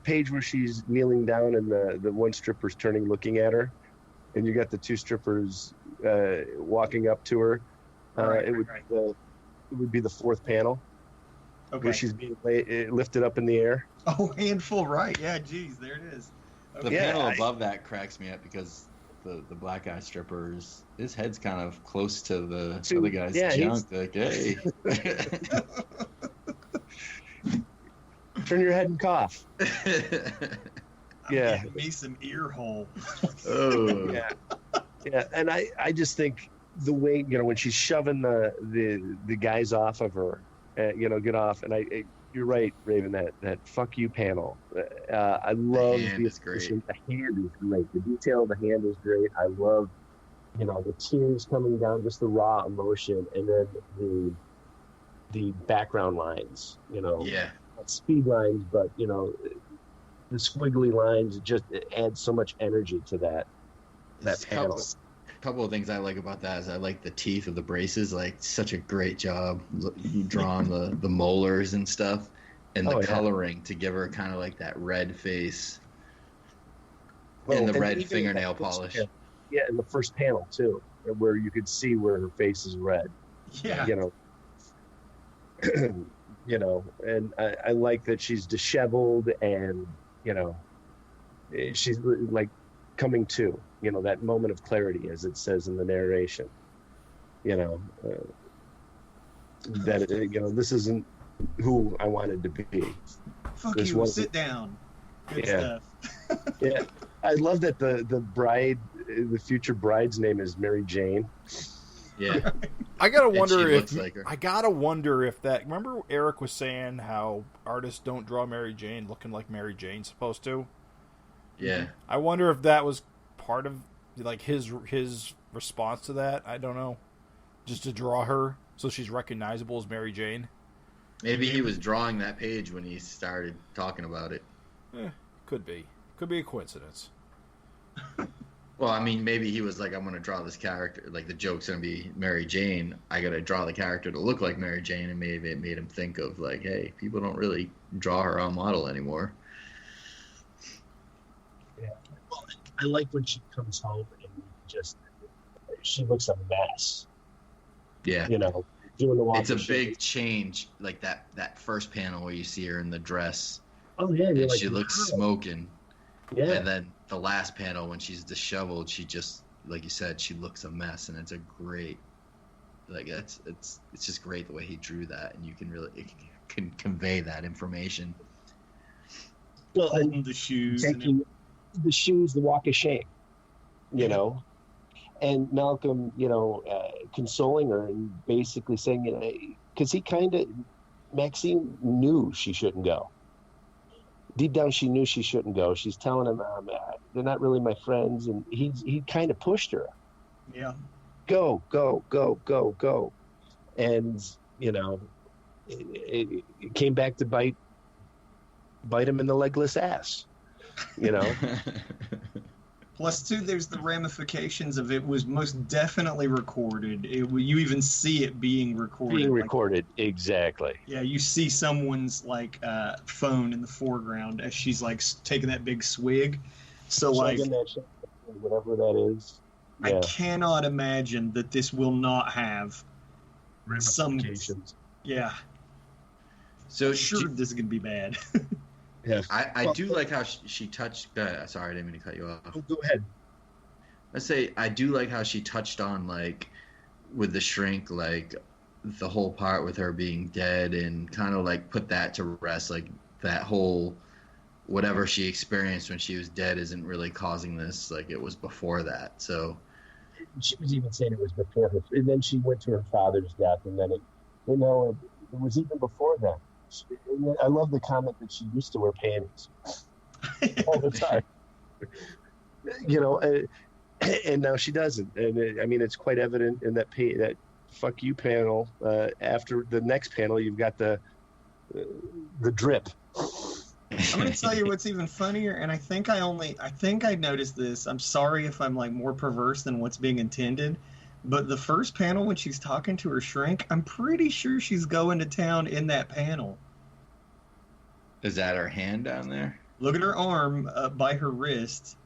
page where she's kneeling down and the one stripper's turning, looking at her, and you got the two strippers walking up to her. It would be the fourth panel. Okay. Where she's being lifted up in the air. Oh, handful, right. Yeah, geez, there it is. Okay. The panel above that cracks me up because the black guy strippers, his head's kind of close to the other guy's junk. Like, hey. Turn your head and cough. Yeah. Me some ear hole. Oh. Yeah, and I just think the way, when she's shoving the guys off of her, get off, and you're right, Raven, that fuck you panel. I love the hand is great. The hand is great. The detail of the hand is great. I love, the tears coming down, just the raw emotion, and then the background lines, Yeah. Not speed lines, but the squiggly lines just add so much energy to that panel. A couple of things I like about that is I like the teeth of the braces, like such a great job drawing the molars and stuff, and the coloring to give her kind of like that red face, and the red fingernail polish. Yeah, in the first panel too, where you could see where her face is red. Yeah. And I like that she's disheveled and she's like coming to. That moment of clarity, as it says in the narration. That this isn't who I wanted to be. Fuck this you, sit down. Good stuff. Yeah. I love that the future bride's name is Mary Jane. Yeah. I gotta wonder if that. Remember, Erik was saying how artists don't draw Mary Jane looking like Mary Jane's supposed to. Yeah. I wonder if that was part of like his response to that. I don't know. Just to draw her so she's recognizable as Mary Jane. Maybe he was drawing that page when he started talking about it. Could be. Could be a coincidence. Well, I mean, maybe he was like, I'm going to draw this character. Like, the joke's going to be Mary Jane. I got to draw the character to look like Mary Jane. And maybe it made him think of, like, hey, people don't really draw her on model anymore. Yeah. Well, I like when she comes home and she looks a mess. Yeah. You know, doing the walk. It's a big change, like that first panel where you see her in the dress. Oh, yeah. And like, she looks smoking. Yeah. And then the last panel when she's disheveled, she just, like you said, she looks a mess, and it's a great, like, it's just great the way he drew that, and you can really can convey that information. Well, and the shoes, taking the shoes, the walk of shame, you know, and Malcolm, you know, consoling her and basically saying, because Maxine knew she shouldn't go. Deep down, she knew she shouldn't go. She's telling him, they're not really my friends. And he kind of pushed her. Yeah. Go. And, you know, it came back to bite him in the legless ass, you know. Plus, too, there's the ramifications of it was most definitely recorded. You even see it being recorded. Exactly. Yeah, you see someone's, like, phone in the foreground as she's, like, taking that big swig. So, like, whatever that is. Yeah. I cannot imagine that this will not have ramifications. Yeah. So sure, this is going to be bad. Yeah. I do like how she touched. Sorry, I didn't mean to cut you off. Go ahead. Let's say I do like how she touched on, like, with the shrink, like the whole part with her being dead, and kind of like put that to rest. Like, that whole whatever she experienced when she was dead isn't really causing this. Like, it was before that. So she was even saying it was before her, and then she went to her father's death, and then it was even before that. I love the comment that she used to wear panties all the time. You know, and now she doesn't. And I mean, it's quite evident in that "fuck you" panel. After the next panel, you've got the drip. I'm going to tell you what's even funnier, and I think I noticed this. I'm sorry if I'm, like, more perverse than what's being intended. But the first panel, when she's talking to her shrink, I'm pretty sure she's going to town in that panel. is that her hand down there? Look at her arm by her wrist,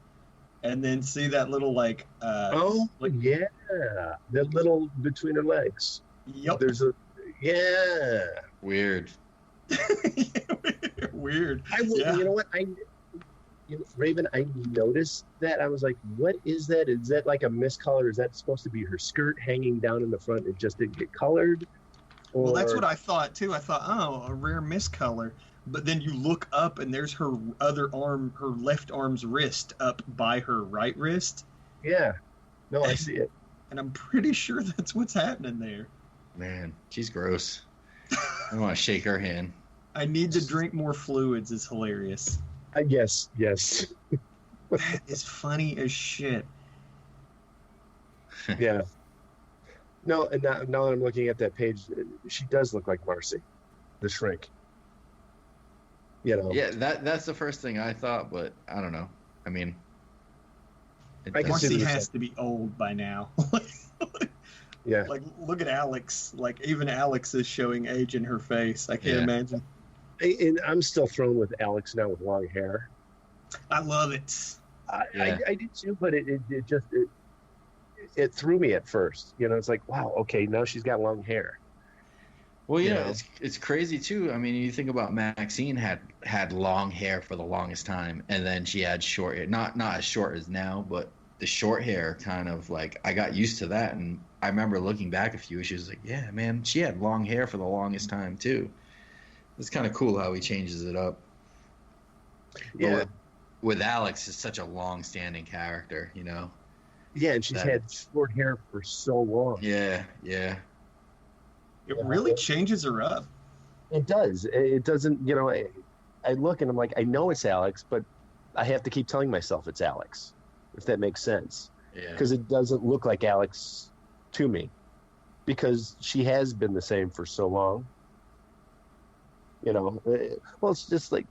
and then see that little, like... yeah. That little between her legs. Yep. There's a... Yeah. Weird. Weird. You know what? Raven, I noticed that. I was like, what is that? Is that like a miscolor? Is that supposed to be her skirt hanging down in the front? It just didn't get colored? Or... Well, that's what I thought, too. I thought, a rare miscolor. But then you look up, and there's her other arm, her left arm's wrist up by her right wrist. Yeah. No, I see it. And I'm pretty sure that's what's happening there. Man, she's gross. I want to shake her hand. I need to drink more fluids is hilarious. I guess, yes. That is funny as shit. Yeah. No, and now that I'm looking at that page, she does look like Marcy, the shrink. You know. Yeah, that's the first thing I thought, but I don't know. I mean, Marcy has to be old by now. Yeah. Like, look at Alex. Like, even Alex is showing age in her face. I can't imagine. And I'm still thrown with Alex now with long hair. I love it. I did too, but it threw me at first. You know, it's like, wow, okay, now she's got long hair. Well, yeah, it's crazy too. I mean, you think about Maxine had long hair for the longest time, and then she had short hair. Not as short as now, but the short hair kind of like I got used to that, and I remember looking back a few issues like, yeah, man, she had long hair for the longest time too. It's kind of cool how he changes it up. Yeah. With Alex, it's such a long-standing character, you know. Yeah, and she's had short hair for so long. Yeah. It really changes her up. It does. It doesn't, you know, I look and I'm like, I know it's Alex, but I have to keep telling myself it's Alex, if that makes sense. because it doesn't look like Alex to me, because she has been the same for so long. Well, it's just like,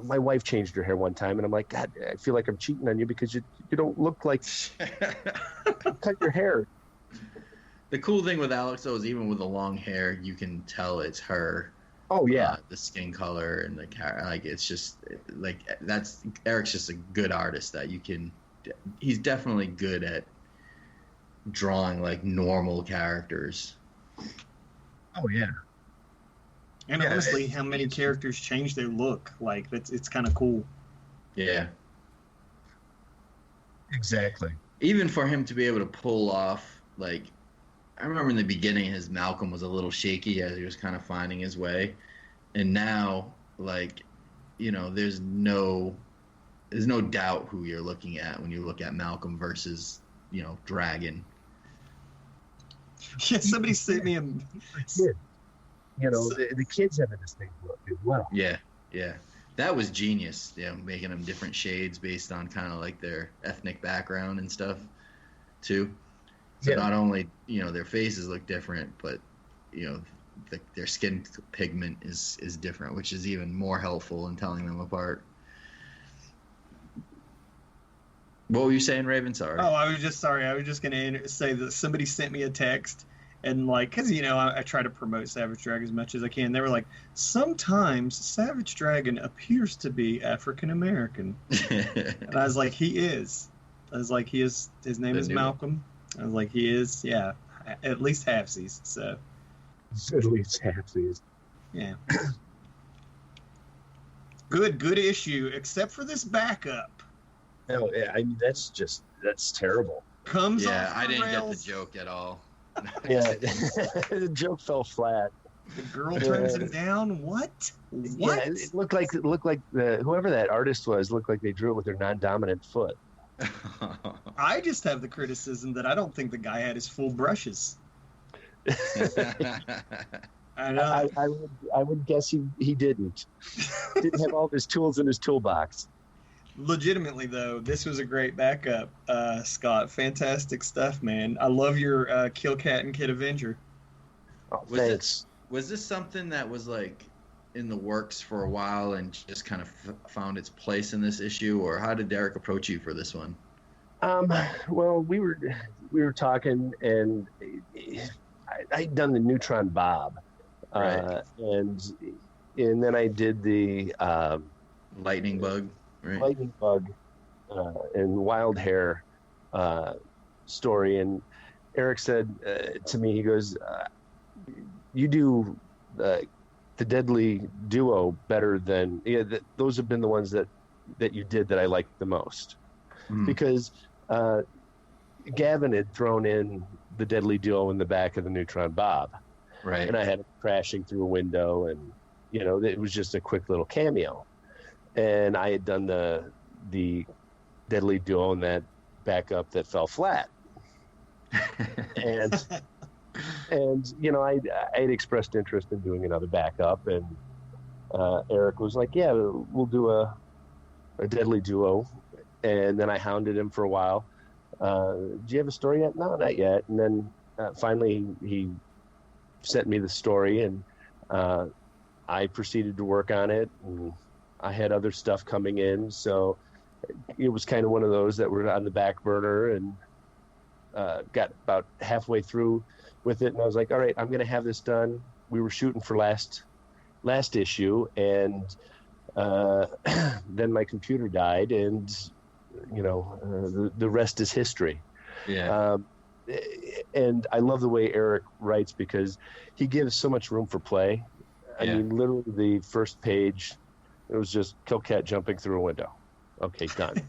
my wife changed her hair one time, and I'm like, God, I feel like I'm cheating on you because you don't look like cut your hair. The cool thing with Alex, though, is even with the long hair, you can tell it's her. Oh yeah, the skin color and the it's just like Eric's just a good artist that he's definitely good at drawing like normal characters. Oh yeah. And honestly, how many characters change their look? Like it's kind of cool. Yeah. Exactly. Even for him to be able to pull off, like, I remember in the beginning his Malcolm was a little shaky as he was kind of finding his way, and now, like, there's no doubt who you're looking at when you look at Malcolm versus Dragon. Yeah, somebody sent me a kid. The kids have a distinct look as well. Yeah, that was genius. Making them different shades based on kind of like their ethnic background and stuff, too. So not only their faces look different, but their skin pigment is different, which is even more helpful in telling them apart. What were you saying, Raven? Sorry. Oh, I was just going to say that somebody sent me a text, and like, because I try to promote Savage Dragon as much as I can. They were like, sometimes Savage Dragon appears to be African American, and I was like, he is. I was like, he is. His name is Malcolm. I was like, he is. Yeah, at least halfsies. So. At least halfsies. Yeah. Good issue, except for this backup. Oh, yeah, I mean, that's terrible. Comes off the I didn't rails. get the joke at all. Yeah, the joke fell flat. The girl turns him down. What? Yeah, it looked like whoever that artist was looked like they drew it with their non-dominant foot. I just have the criticism that I don't think the guy had his full brushes. I know. I would guess he didn't have all of his tools in his toolbox. Legitimately, though, this was a great backup, Scott. Fantastic stuff, man. I love your Kill Cat and Kid Avenger. Oh, thanks. Was this something that was like in the works for a while and just kind of found its place in this issue, or how did Derek approach you for this one? Well, we were talking, and I'd done the Neutron Bob, right. and then I did the Lightning Bug. Right. Lightning Bug and Wild Hair story, and Erik said to me, he goes, "You do the Deadly Duo better than those have been the ones that you did that I liked the most, because Gavin had thrown in the Deadly Duo in the back of the Neutron Bob, right? And I had it crashing through a window, and it was just a quick little cameo." And I had done the Deadly Duo in that backup that fell flat. and I had expressed interest in doing another backup, and Erik was like, yeah, we'll do a Deadly Duo. And then I hounded him for a while. Do you have a story yet? No, not yet. And then finally he sent me the story, and I proceeded to work on it, and I had other stuff coming in, so it was kind of one of those that were on the back burner, and got about halfway through with it, and I was like, all right, I'm going to have this done. We were shooting for last issue, and then my computer died, and the rest is history. Yeah. And I love the way Erik writes, because he gives so much room for play. I mean, literally the first page, it was just Kill Cat jumping through a window. Okay, done.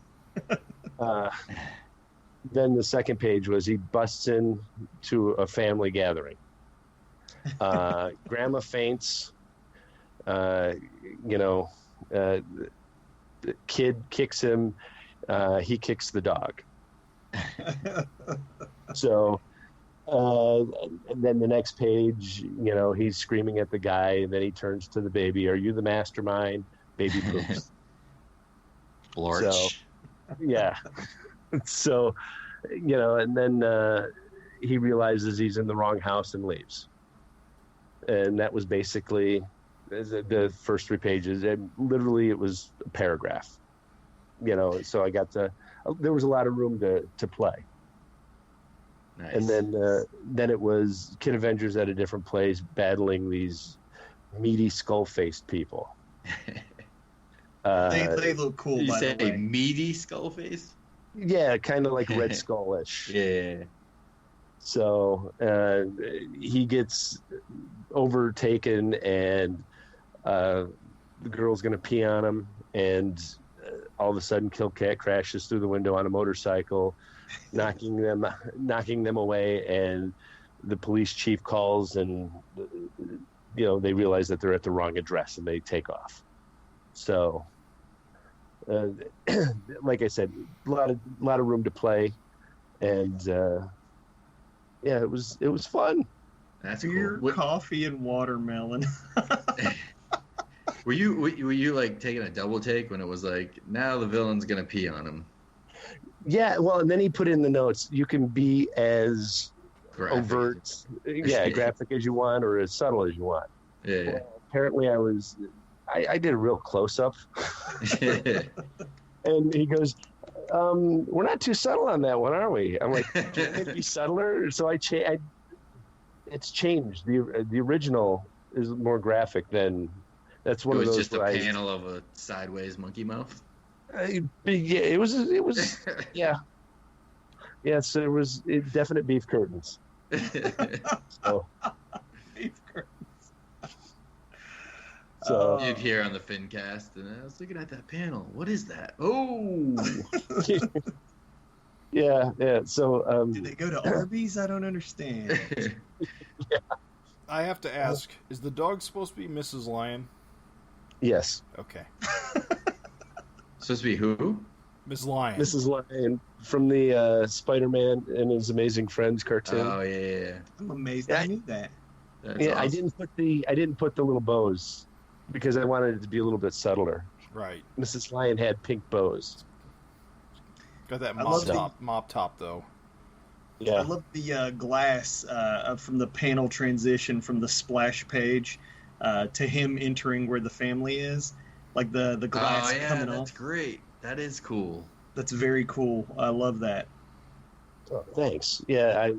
Then the second page was he busts in to a family gathering. Grandma faints. The kid kicks him. He kicks the dog. So, and then the next page, he's screaming at the guy, and then he turns to the baby. Are you the mastermind? Baby poops. Blorch. So, yeah. So, And then he realizes he's in the wrong house and leaves. And that was basically the first 3 pages. And literally, it was a paragraph. So I got there was a lot of room to play. Nice. And then it was Kid Avengers at a different place battling these meaty skull-faced people. They look cool, You by say the way. meaty skull face? Yeah, kind of like Red Skull-ish. Yeah. So he gets overtaken, and the girl's going to pee on him, and all of a sudden Kill Cat crashes through the window on a motorcycle, knocking them away, and the police chief calls, and they realize that they're at the wrong address, and they take off. So, like I said, a lot of room to play, and it was fun. That's Beer, cool. coffee, and watermelon. Were you like taking a double take when it was like, now the villain's gonna pee on him? Yeah, well, and then he put in the notes, you can be as Graphic. overt, graphic as you want, or as subtle as you want. Yeah. Well, apparently I did a real close-up, and he goes, we're not too subtle on that one, are we? I'm like, can it be subtler? So it's changed. The original is more graphic than, that's one It of was those just a where panel of a sideways monkey mouth. yeah, it was yeah. Yes, there was definite beef curtains. So, You'd hear on the FINcast, and I was looking at that panel. What is that? Oh, yeah. So, Did they go to Arby's? I don't understand. I have to ask: is the dog supposed to be Mrs. Lion? yes, Okay, supposed to be who? Ms. Lion. Mrs. Lion from the Spider-Man and His Amazing Friends cartoon. Oh yeah. I'm amazed I knew that. That's Yeah, awesome. I didn't put the little bows because I wanted it to be a little bit subtler. Right. Mrs. Lion had pink bows. Got that I love mop top though. I Yeah, love the glass from the panel transition from the splash page to him entering where the family is. Like the glass coming that's off. great. That is cool. That's very cool. I love that. oh, thanks. Yeah,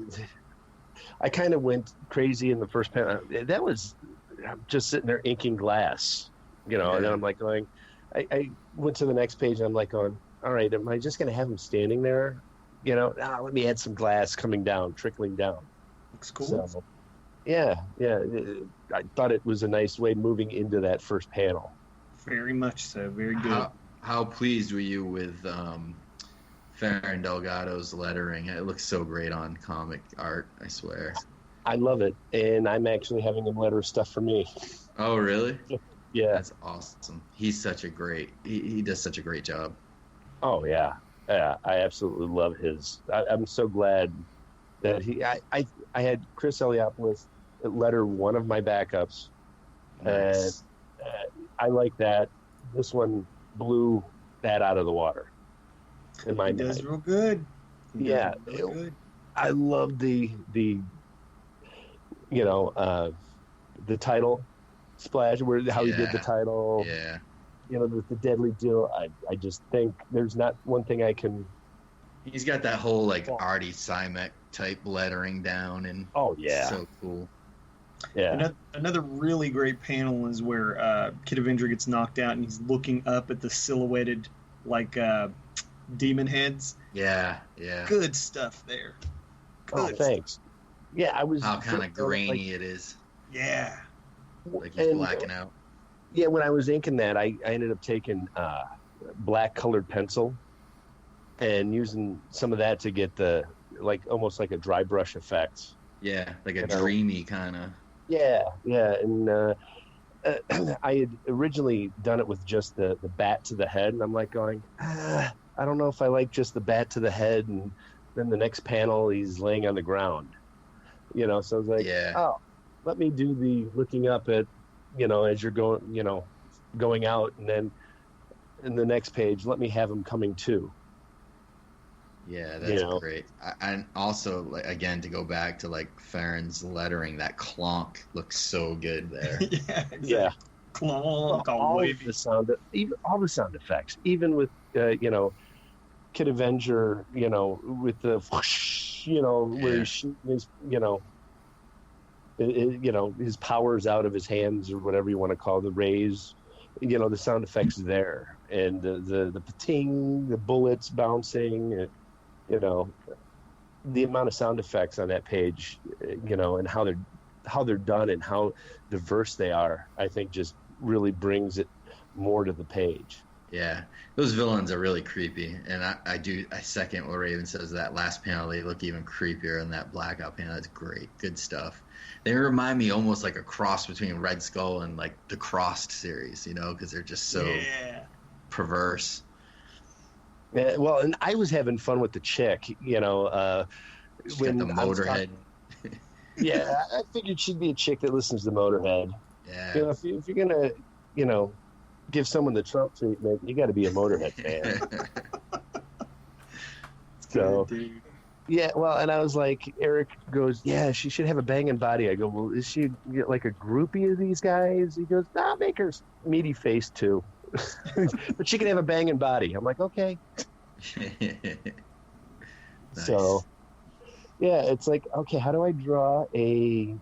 I kind of went crazy in the first panel. That was I'm just sitting there inking glass, and then I'm like going. I went to the next page and I'm like going, all right, am I just going to have him standing there? Let me add some glass coming down, trickling down. Looks cool. So, yeah. I thought it was a nice way moving into that first panel. Very much so. Very good. How pleased were you with Farron Delgado's lettering? It looks so great on comic art, I swear. I love it, and I'm actually having him letter stuff for me. Oh, really? Yeah. That's awesome. He's such a great. He does such a great job. Oh yeah. Yeah. I absolutely love his. I'm so glad that I had Chris Eliopoulos letter one of my backups, Nice. and I like that. This one blew that out of the water. In my He does mind. real good. He does Yeah. real good. I love the title splash where how he did the Yeah. title. Yeah. The deadly deal. I just think there's not one thing I can. He's got that whole like Artie Simek type lettering down, and Oh yeah, so cool. yeah. Another really great panel is where Kid Avenger gets knocked out and he's looking up at the silhouetted demon heads. Yeah, yeah. Good stuff there. Oh, Good thanks. Yeah, I was. How kind of grainy like, it is. Yeah. Like he's and, blacking out. Yeah, when I was inking that, I ended up taking black colored pencil and using some of that to get the almost like a dry brush effect. Yeah, like a dreamy kind of. Yeah, and I had originally done it with just the bat to the head, and I'm like going, I don't know if I like just the bat to the head, and then the next panel he's laying on the ground, so I was like, oh, let me do the looking up at, as you're going, going out, and then in the next page, let me have him coming to. Yeah, that's great. And also, like, again, to go back to like Farron's lettering, that clonk looks so good there. Yeah, exactly. Yeah. Clonk, all wavy. the sound, even all the sound effects, even with Kid Avenger, with the whoosh, where he's, his powers out of his hands or whatever you want to call the rays, the sound effects there, and the pating, the bullets bouncing, the amount of sound effects on that page, and how they're done and how diverse they are, I think just really brings it more to the page. Yeah, those villains are really creepy, and I second what Raven says. That last panel, they look even creepier in that blackout panel. That's great, good stuff. They remind me almost like a cross between Red Skull and like the Crossed series, because they're just so perverse. Yeah, well, and I was having fun with the chick, She's got the Motorhead. Yeah, I figured she'd be a chick that listens to Motorhead. Yeah. If you're gonna, give someone the Trump treatment, you got to be a Motorhead fan. So, dude. Yeah, well, and I was like, Erik goes, yeah, she should have a banging body. I go, well, is she like a groupie of these guys? He goes, nah, make her meaty face too. But she can have a banging body. I'm like, okay. Nice. So, yeah, it's like, okay, how do I draw a,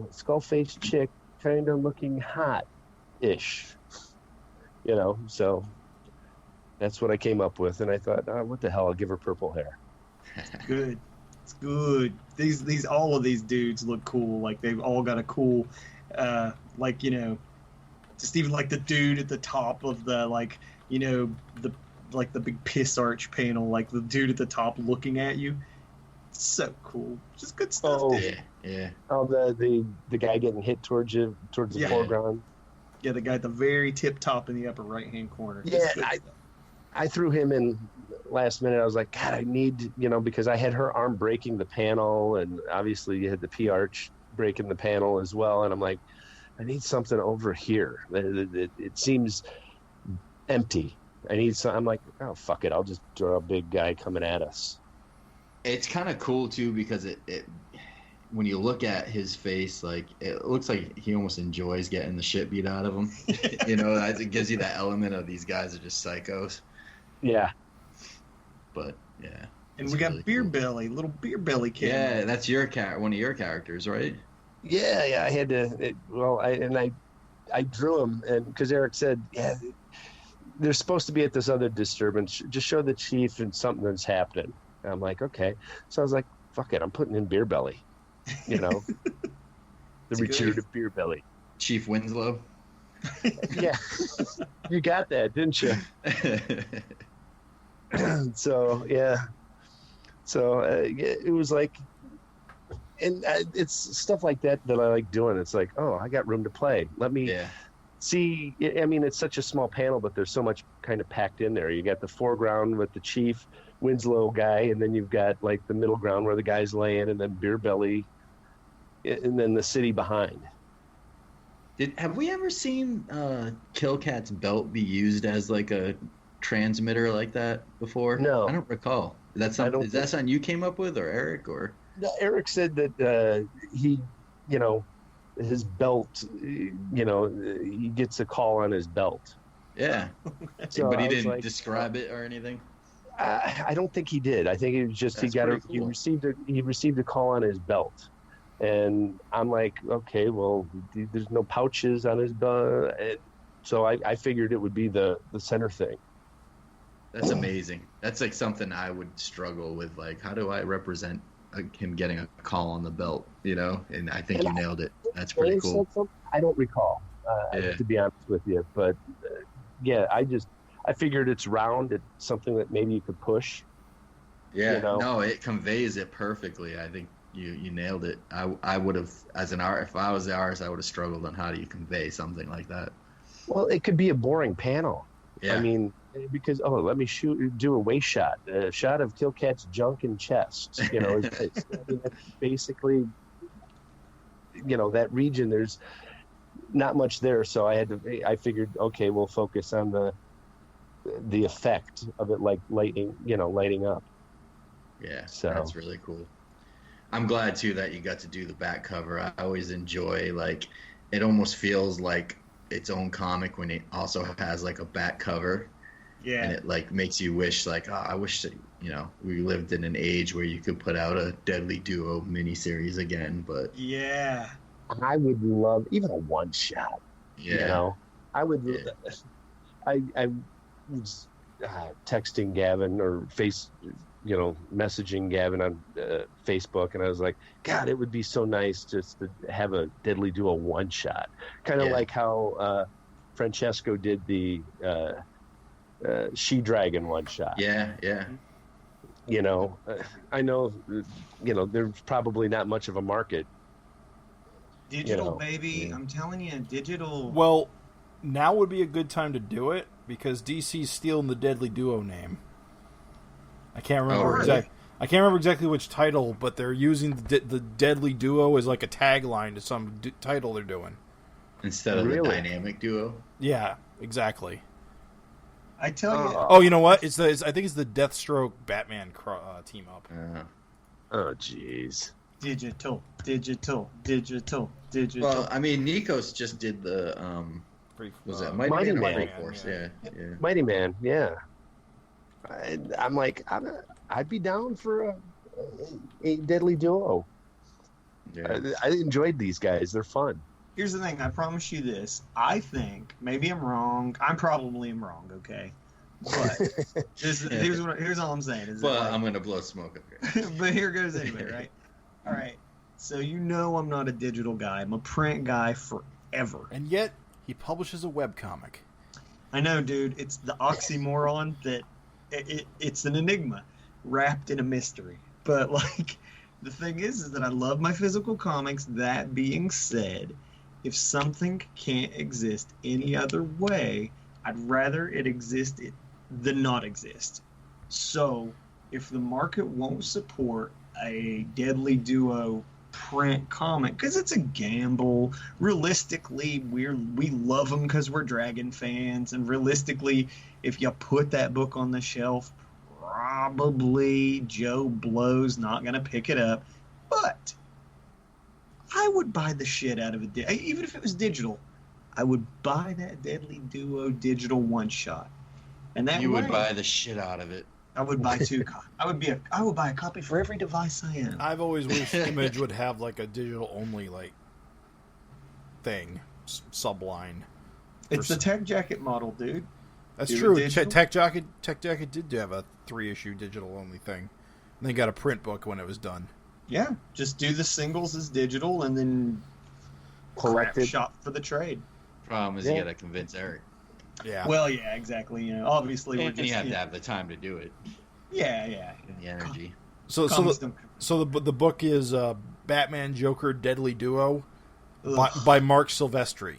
skull-faced chick kind of looking hot-ish? So that's what I came up with. And I thought, what the hell, I'll give her purple hair. Good. It's good. These all of these dudes look cool. Like they've all got a cool, just even like the dude at the top of the the big piss arch panel, like the dude at the top looking at you. It's so cool. Just good stuff. Oh, dude. Yeah. Oh, the guy getting hit towards the foreground. Yeah, the guy at the very tip top in the upper right hand corner. Yeah, I threw him in last minute. I was like, God, I need, because I had her arm breaking the panel, and obviously you had the P arch breaking the panel as well. And I'm like, I need something over here. It seems empty. I'm like, oh, fuck it. I'll just draw a big guy coming at us. It's kind of cool too because it when you look at his face, like it looks like he almost enjoys getting the shit beat out of him. It gives you that element of these guys are just psychos. Yeah. But yeah. And we got really Beer cool. Belly, little Beer Belly kid. Yeah, that's one of your characters, right? Yeah. I had to. I drew him, and because Erik said, yeah, they're supposed to be at this other disturbance. Just show the chief and something that's happening. And I'm like, okay. So I was like, fuck it, I'm putting in Beer Belly. The return of Beer Belly. Chief Winslow. Yeah, you got that, didn't you? So yeah, it was like, and it's stuff like that I like doing. It's like, oh, I got room to play. Let me see. I mean, it's such a small panel, but there's so much kind of packed in there. You got the foreground with the Chief Winslow guy, and then you've got like the middle ground where the guy's laying, and then Beer Belly, and then the city behind. Have we ever seen Killcat's belt be used as like a transmitter like that before? No, I don't recall. Is that something you came up with, or Erik, or? No, Erik said that he, his belt, he gets a call on his belt. Yeah, so but he didn't describe it or anything. I don't think he did. I think it was just he received a call on his belt, and I'm like, okay, well, there's no pouches on his belt, so I figured it would be the center thing. That's amazing. That's like something I would struggle with. Like, how do I represent him getting a call on the belt? And I think you nailed it. That's pretty cool. I don't recall, to be honest with you, but yeah, I figured it's round. It's something that maybe you could push. Yeah, no, it conveys it perfectly. I think you nailed it. I would have, as an art, if I was the artist, I would have struggled on how do you convey something like that. Well, it could be a boring panel. Yeah. I mean, because let me do a waist shot, a shot of Killcat's junk and chest. I mean, that's basically, that region. There's not much there, so I figured, okay, we'll focus on the effect of it, like lighting up. Yeah, So that's really cool. I'm glad too that you got to do the back cover. I always enjoy, like, it almost feels like its own comic when it also has like a back cover. Yeah. And it like makes you wish, like, oh, I wish that, we lived in an age where you could put out a Deadly Duo miniseries again. But yeah, I would love even a one shot. yeah, You know, I would. Yeah. I was texting Gavin or messaging Gavin on Facebook, and I was like, God, it would be so nice just to have a Deadly Duo one shot, kind of Yeah. like how Francesco did the She Dragon one shot. yeah. I know, there's probably not much of a market. digital, baby. I'm telling you, digital. Well, now would be a good time to do it because DC's stealing the Deadly Duo name. I can't remember I can't remember exactly which title, but they're using the Deadly Duo as like a tagline to some title they're doing. Instead of Really? the Dynamic Duo. Yeah, exactly. I tell you, Oh, you know what? I think it's the Deathstroke Batman team up. Oh, jeez. digital. Well, I mean, Nikos just did the was that Mighty Man? Man. Force? Yeah. Mighty Man, yeah. I'm like, I'd be down for a Deadly Duo. Yeah. I enjoyed these guys. They're fun. Here's the thing. I promise you this. I think maybe I'm wrong. I'm probably am wrong. Okay, but here's all I'm saying. Is Well, that, I'm gonna blow smoke up here. but here goes anyway, right? All right. So I'm not a digital guy. I'm a print guy forever. And yet, he publishes a webcomic. I know, dude. It's the oxymoron that it's an enigma wrapped in a mystery. But like, the thing is that I love my physical comics. That being said, if something can't exist any other way, I'd rather it exist than not exist. So, if the market won't support a Deadly Duo print comic, because it's a gamble, realistically, we love them because we're Dragon fans, and realistically, if you put that book on the shelf, probably Joe Blow's not going to pick it up, but I would buy the shit out of it. Even if it was digital, I would buy that Deadly Duo digital one shot. And that You would way, buy the shit out of it. I would buy two copies. I would buy a copy for every device I own. I've always wished Image would have like a digital only like thing, subline. It's the Tech Jacket model, dude. That's Do true. it digital? Tech Jacket did have a 3-issue digital only thing. And they got a print book when it was done. Yeah, just do the singles as digital and then Collected. shop for the trade. Problem is, you gotta convince Erik, Yeah. Well, yeah, exactly. Obviously, we're and just you have to have the time to do it, yeah. and the energy. So Comics the, don't- so the book is Batman Joker Deadly Duo Ugh. by Mark Silvestri.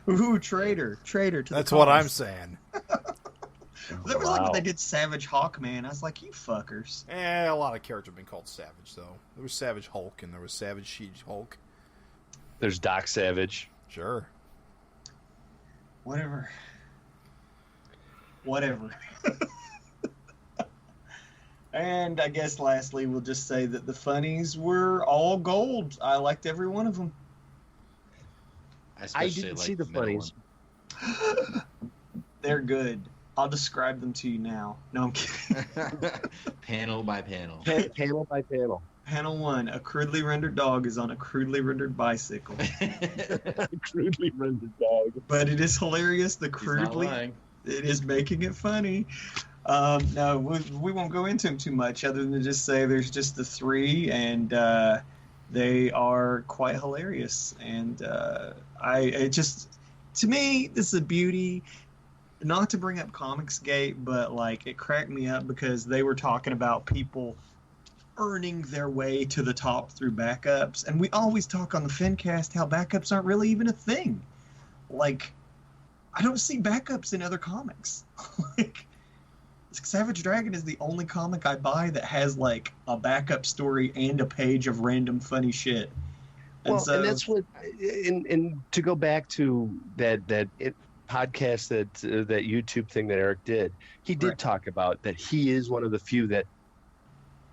Ooh, traitor to That's the what I'm cause. saying. That was like Wow. when they did Savage Hawkman. I was like, you fuckers. A lot of characters have been called Savage though. There was Savage Hulk and there was Savage She-Hulk. There's Doc Savage. Sure. Whatever. And I guess lastly, we'll just say that the funnies were all gold. I liked every one of them. I especially didn't like see the middle funnies. They're good. I'll describe them to you now. No, I'm kidding. one. Panel by panel. Panel by panel. Panel 1, a crudely rendered dog is on a crudely rendered bicycle. Crudely rendered dog. But it is hilarious. The He's not crudely, lying. it is making it funny. No, we won't go into them too much other than to just say there's just the 3, and they are quite hilarious. And to me, this is a beauty. Not to bring up Comicsgate, but like it cracked me up because they were talking about people earning their way to the top through backups, and we always talk on the FINcast how backups aren't really even a thing. Like, I don't see backups in other comics. Like, Savage Dragon is the only comic I buy that has like a backup story and a page of random funny shit. And Well, and that's what, and to go back to that podcast, that YouTube thing that Erik did, he did Right. talk about that he is one of the few that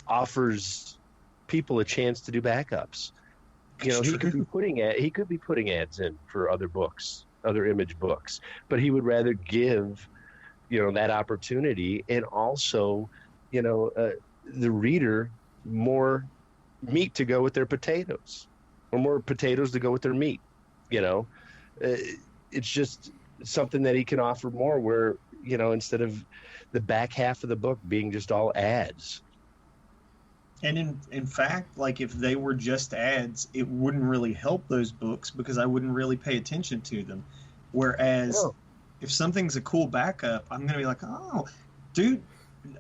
offers people a chance to do backups. You know, he could be putting ads in for other books, other Image books, but he would rather give, you know, that opportunity, and also, you know, the reader more meat to go with their potatoes, or more potatoes to go with their meat. You know, it's just something that he can offer more, where, you know, instead of the back half of the book being just all ads. And in fact, like, if they were just ads, it wouldn't really help those books because I wouldn't really pay attention to them. Whereas if something's a cool backup, I'm going to be like, oh, dude,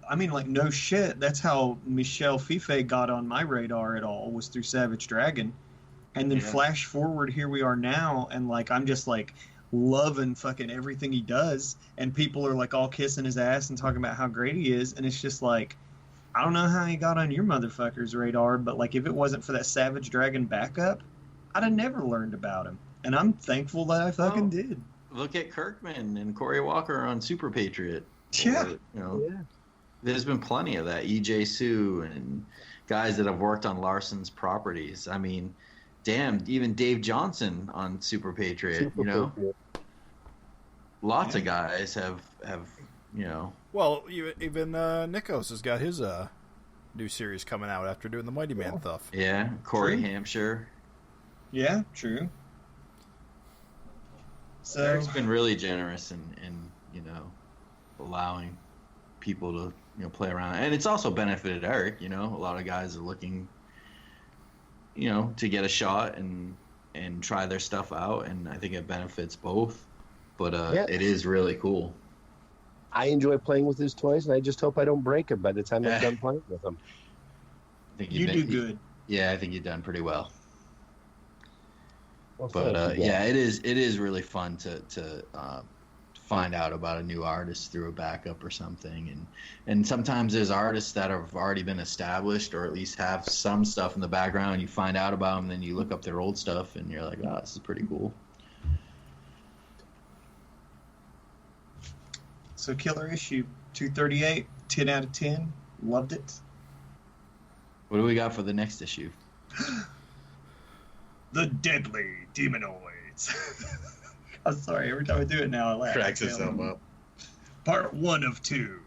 I mean, like, no shit. That's how Michel Fife got on my radar at all, was through Savage Dragon. And then flash forward, here we are now, and, like, I'm just, like, loving fucking everything he does. And people are, like, all kissing his ass and talking about how great he is. And it's just, like, I don't know how he got on your motherfucker's radar, but, like, if it wasn't for that Savage Dragon backup, I'd have never learned about him. And I'm thankful that I fucking did. Look at Kirkman and Corey Walker on Super Patriot. Yeah. Or, you know, there's been plenty of that. E.J. Sue and guys that have worked on Larsen's properties. I mean, damn, even Dave Johnson on Super Patriot, you know? Lots of guys have, you know. Well, even Nikos has got his new series coming out after doing the Mighty Man stuff. Yeah, Corey Hampshire. Yeah, true. So Eric's been really generous in you know, allowing people to, you know, play around, and it's also benefited Erik. You know, a lot of guys are looking, you know, to get a shot and try their stuff out, and I think it benefits both. But it is really cool. I enjoy playing with his toys, and I just hope I don't break them by the time I'm done playing with them. I think you do good. Yeah, I think you've done pretty well. Well, but yeah, it is really fun to find out about a new artist through a backup or something, and sometimes there's artists that have already been established, or at least have some stuff in the background, and you find out about them, then you look up their old stuff, and you're like, oh, this is pretty cool. So Killer Issue 238, 10 out of 10. Loved it. What do we got for the next issue? The Deadly Demonoids. I'm sorry, every time I do it now I laugh. Cracks himself up. Part 1 of 2.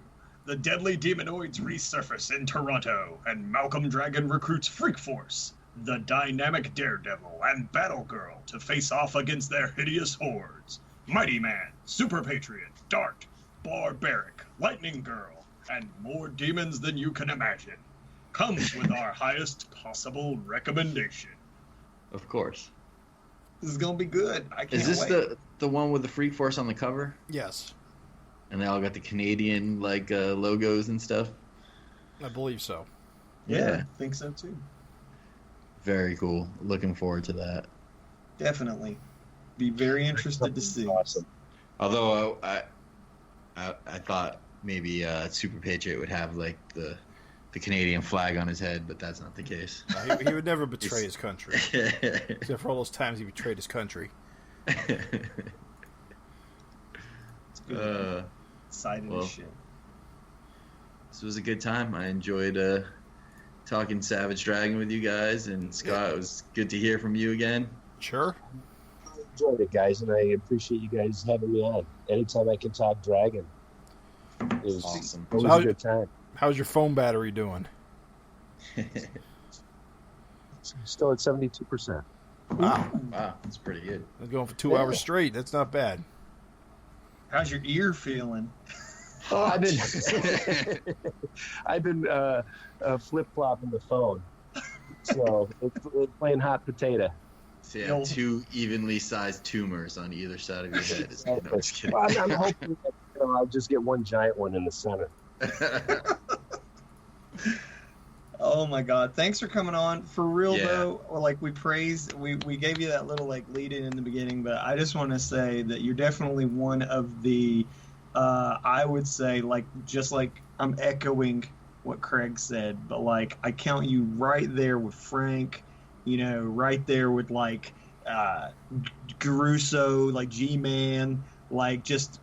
The Deadly Demonoids resurface in Toronto, and Malcolm Dragon recruits Freak Force, the dynamic Daredevil, and Battlegirl to face off against their hideous hordes. Mighty Man, Super Patriot, Dart, Barbaric, Lightning Girl, and more demons than you can imagine. Comes with our highest possible recommendation. Of course. This is gonna be good. I can't wait. Is this wait. the one with the Freak Force on the cover? Yes. And they all got the Canadian logos and stuff? I believe so. Yeah, I think so too. Very cool. Looking forward to that. Definitely. Be very interested to see. Awesome. Although I thought maybe Super Patriot would have like the Canadian flag on his head, but that's not the case. He would never betray his country. Except for all those times he betrayed his country. It's good. Excited as shit. This was a good time. I enjoyed talking Savage Dragon with you guys, and Scott, it was good to hear from you again. Sure. I enjoyed it, guys, and I appreciate you guys having me on. Anytime I can talk Dragon, it's awesome. Always a good time. How's your phone battery doing? Still at 72%. Wow, that's pretty good. I'm going for 2 hours straight. That's not bad. How's your ear feeling? Oh, I've been flip flopping the phone, so it's playing hot potato. So yeah, 2 evenly sized tumors on either side of your head. No, I'm just kidding. Well, I'm hoping that, I'll just get one giant one in the center. Oh my God! Thanks for coming on. For real though, like we gave you that little like lead in the beginning, but I just want to say that you're definitely one of the, I would say like just like I'm echoing what Craig said, but like I count you right there with Frank, right there with like Garuso, like G-Man, like just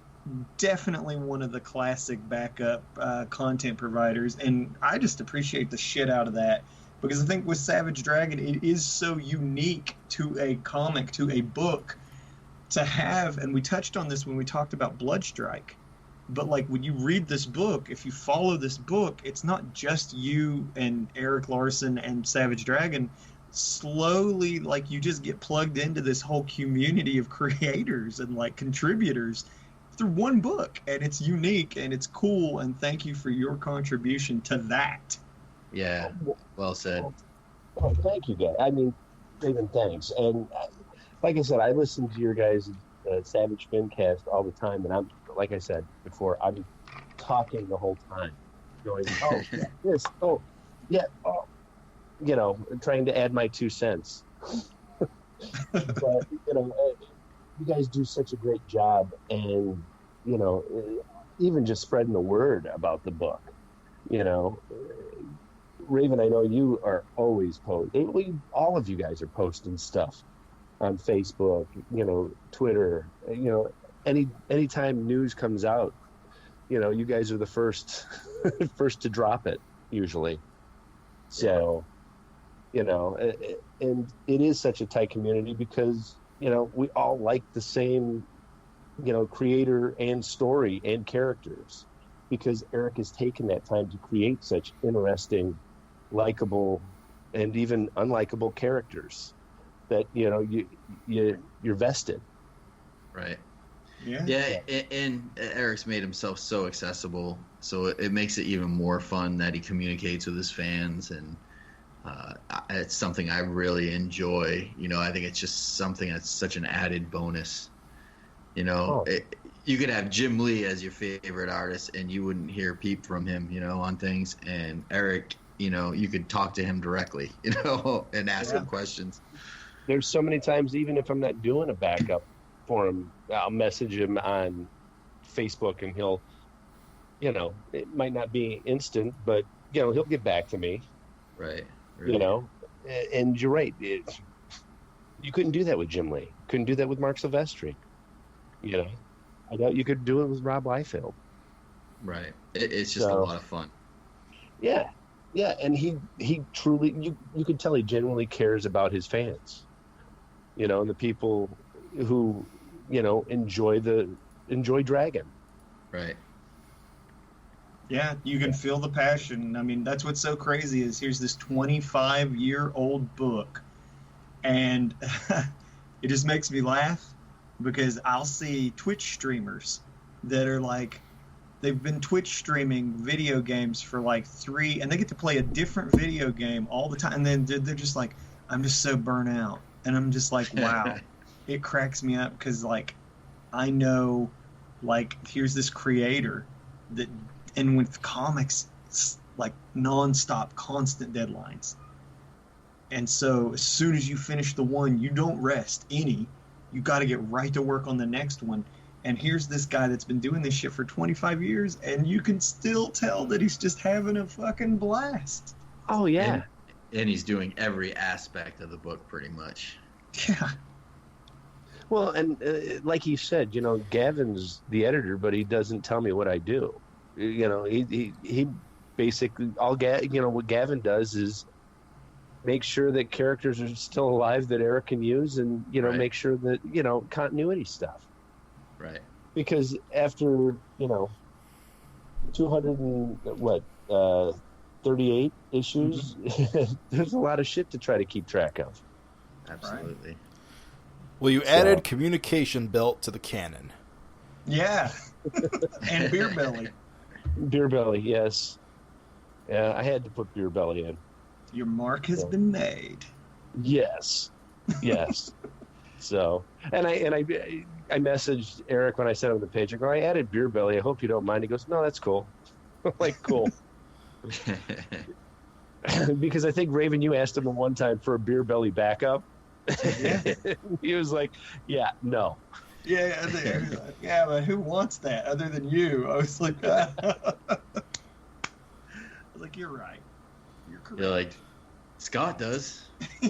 definitely one of the classic backup content providers, and I just appreciate the shit out of that, because I think with Savage Dragon, it is so unique to a comic, to a book, to have, and we touched on this when we talked about Bloodstrike, but like when you read this book, if you follow this book, it's not just you and Erik Larsen and Savage Dragon. Slowly, like, you just get plugged into this whole community of creators and like contributors through one book, and it's unique and it's cool, and thank you for your contribution to that. Yeah, well said. Oh, thank you, guys. I mean, Raven, thanks. And like I said, I listen to your guys' Savage FINcast all the time, and I'm, like I said before, I'm talking the whole time, going, oh, yeah, this, oh, yeah, oh, you know, trying to add my 2 cents. But, you know, you guys do such a great job, and, you know, even just spreading the word about the book, you know. Raven, I know you are always posting. All of you guys are posting stuff on Facebook, you know, Twitter. You know, anytime news comes out, you know, you guys are the first to drop it usually. So, you know, and it is such a tight community because, you know, we all like the same, you know, creator and story and characters, because Erik has taken that time to create such interesting, likable, and even unlikable characters that, you know, you're vested. Right. Yeah. And Erik's made himself so accessible, so it makes it even more fun that he communicates with his fans, and it's something I really enjoy. You know, I think it's just something that's such an added bonus. You know, you could have Jim Lee as your favorite artist, and you wouldn't hear a peep from him, you know, on things. And Erik, you know, you could talk to him directly, you know, and ask him questions. There's so many times, even if I'm not doing a backup for him, I'll message him on Facebook, and he'll, you know, it might not be instant, but, you know, he'll get back to me. Right. You know, and you're right. You couldn't do that with Jim Lee. Couldn't do that with Mark Silvestri. You know, I doubt you could do it with Rob Liefeld. Right. It's just a lot of fun. Yeah. Yeah, and he truly, you could tell he genuinely cares about his fans. You know, and the people who, you know, enjoy Dragon. Right. Yeah, you can feel the passion. I mean, that's what's so crazy is here's this 25-year-old book, and it just makes me laugh because I'll see Twitch streamers that are like, they've been Twitch streaming video games for like 3, and they get to play a different video game all the time, and then they're just like, I'm just so burnt out. And I'm just like, wow. It cracks me up because, like, I know, like, here's this creator that, and with comics, it's like nonstop, constant deadlines. And so as soon as you finish the one, you don't rest any. You got to get right to work on the next one. And here's this guy that's been doing this shit for 25 years, and you can still tell that he's just having a fucking blast. Oh, yeah. And he's doing every aspect of the book pretty much. Yeah. Well, and like you said, you know, Gavin's the editor, but he doesn't tell me what I do. You know, he basically, you know, what Gavin does is make sure that characters are still alive that Erik can use, and, you know, make sure that, you know, continuity stuff. Right. Because after, you know, 38 issues, there's a lot of shit to try to keep track of. Absolutely. Right. Well, you added communication belt to the canon. Yeah. And beer belly. Beer belly, yes. Yeah, I had to put beer belly in. Your mark has been made. Yes. Yes. So, and I messaged Erik when I sent him the page. I go, I added beer belly. I hope you don't mind. He goes, no, that's cool. I'm like, cool. Because I think, Raven, you asked him one time for a beer belly backup. Yeah. He was like, yeah, no. Yeah, yeah, but who wants that other than you? I was like, I was like, you're right. You're correct. You're like, Scott does.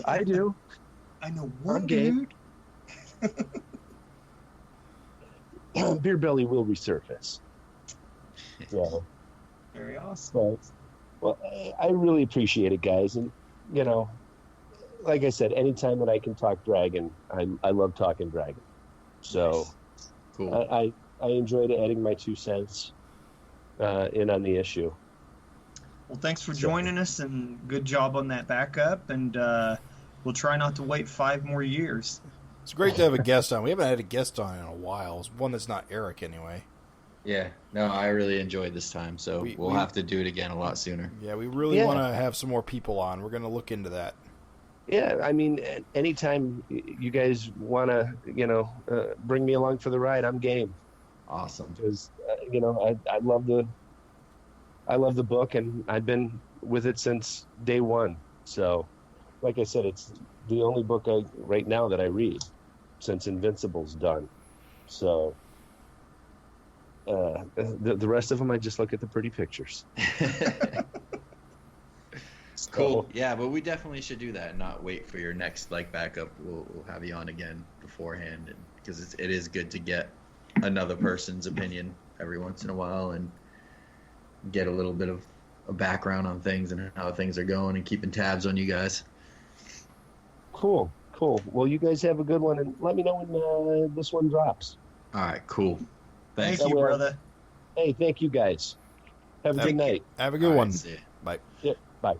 I do. I know one dude. Beer Belly will resurface. So, Very awesome. well, I really appreciate it, guys. And, you know, like I said, anytime that I can talk Dragon, I love talking Dragon. So Nice. Cool. I enjoyed adding my 2 cents in on the issue. Well, thanks for joining us, and good job on that backup. And we'll try not to wait 5 more years. It's great to have a guest on. We haven't had a guest on in a while. It's one that's not Erik, anyway. Yeah, no, I really enjoyed this time, so we'll have to do it again a lot sooner. Yeah, we really want to have some more people on. We're going to look into that. Yeah, I mean, anytime you guys want to, you know, bring me along for the ride, I'm game. Awesome. Because, you know, I love the book, and I've been with it since day one. So, like I said, it's the only book right now that I read since Invincible's done. So, the rest of them, I just look at the pretty pictures. Cool. Yeah, but we definitely should do that and not wait for your next backup. We'll have you on again beforehand, because it is good to get another person's opinion every once in a while and get a little bit of a background on things and how things are going and keeping tabs on you guys. Cool. Well, you guys have a good one, and let me know when this one drops. All right, cool. Thanks. Thank you, brother. Hey, thank you guys. Have a good night. Have a good one. See ya. Bye. Yep, bye.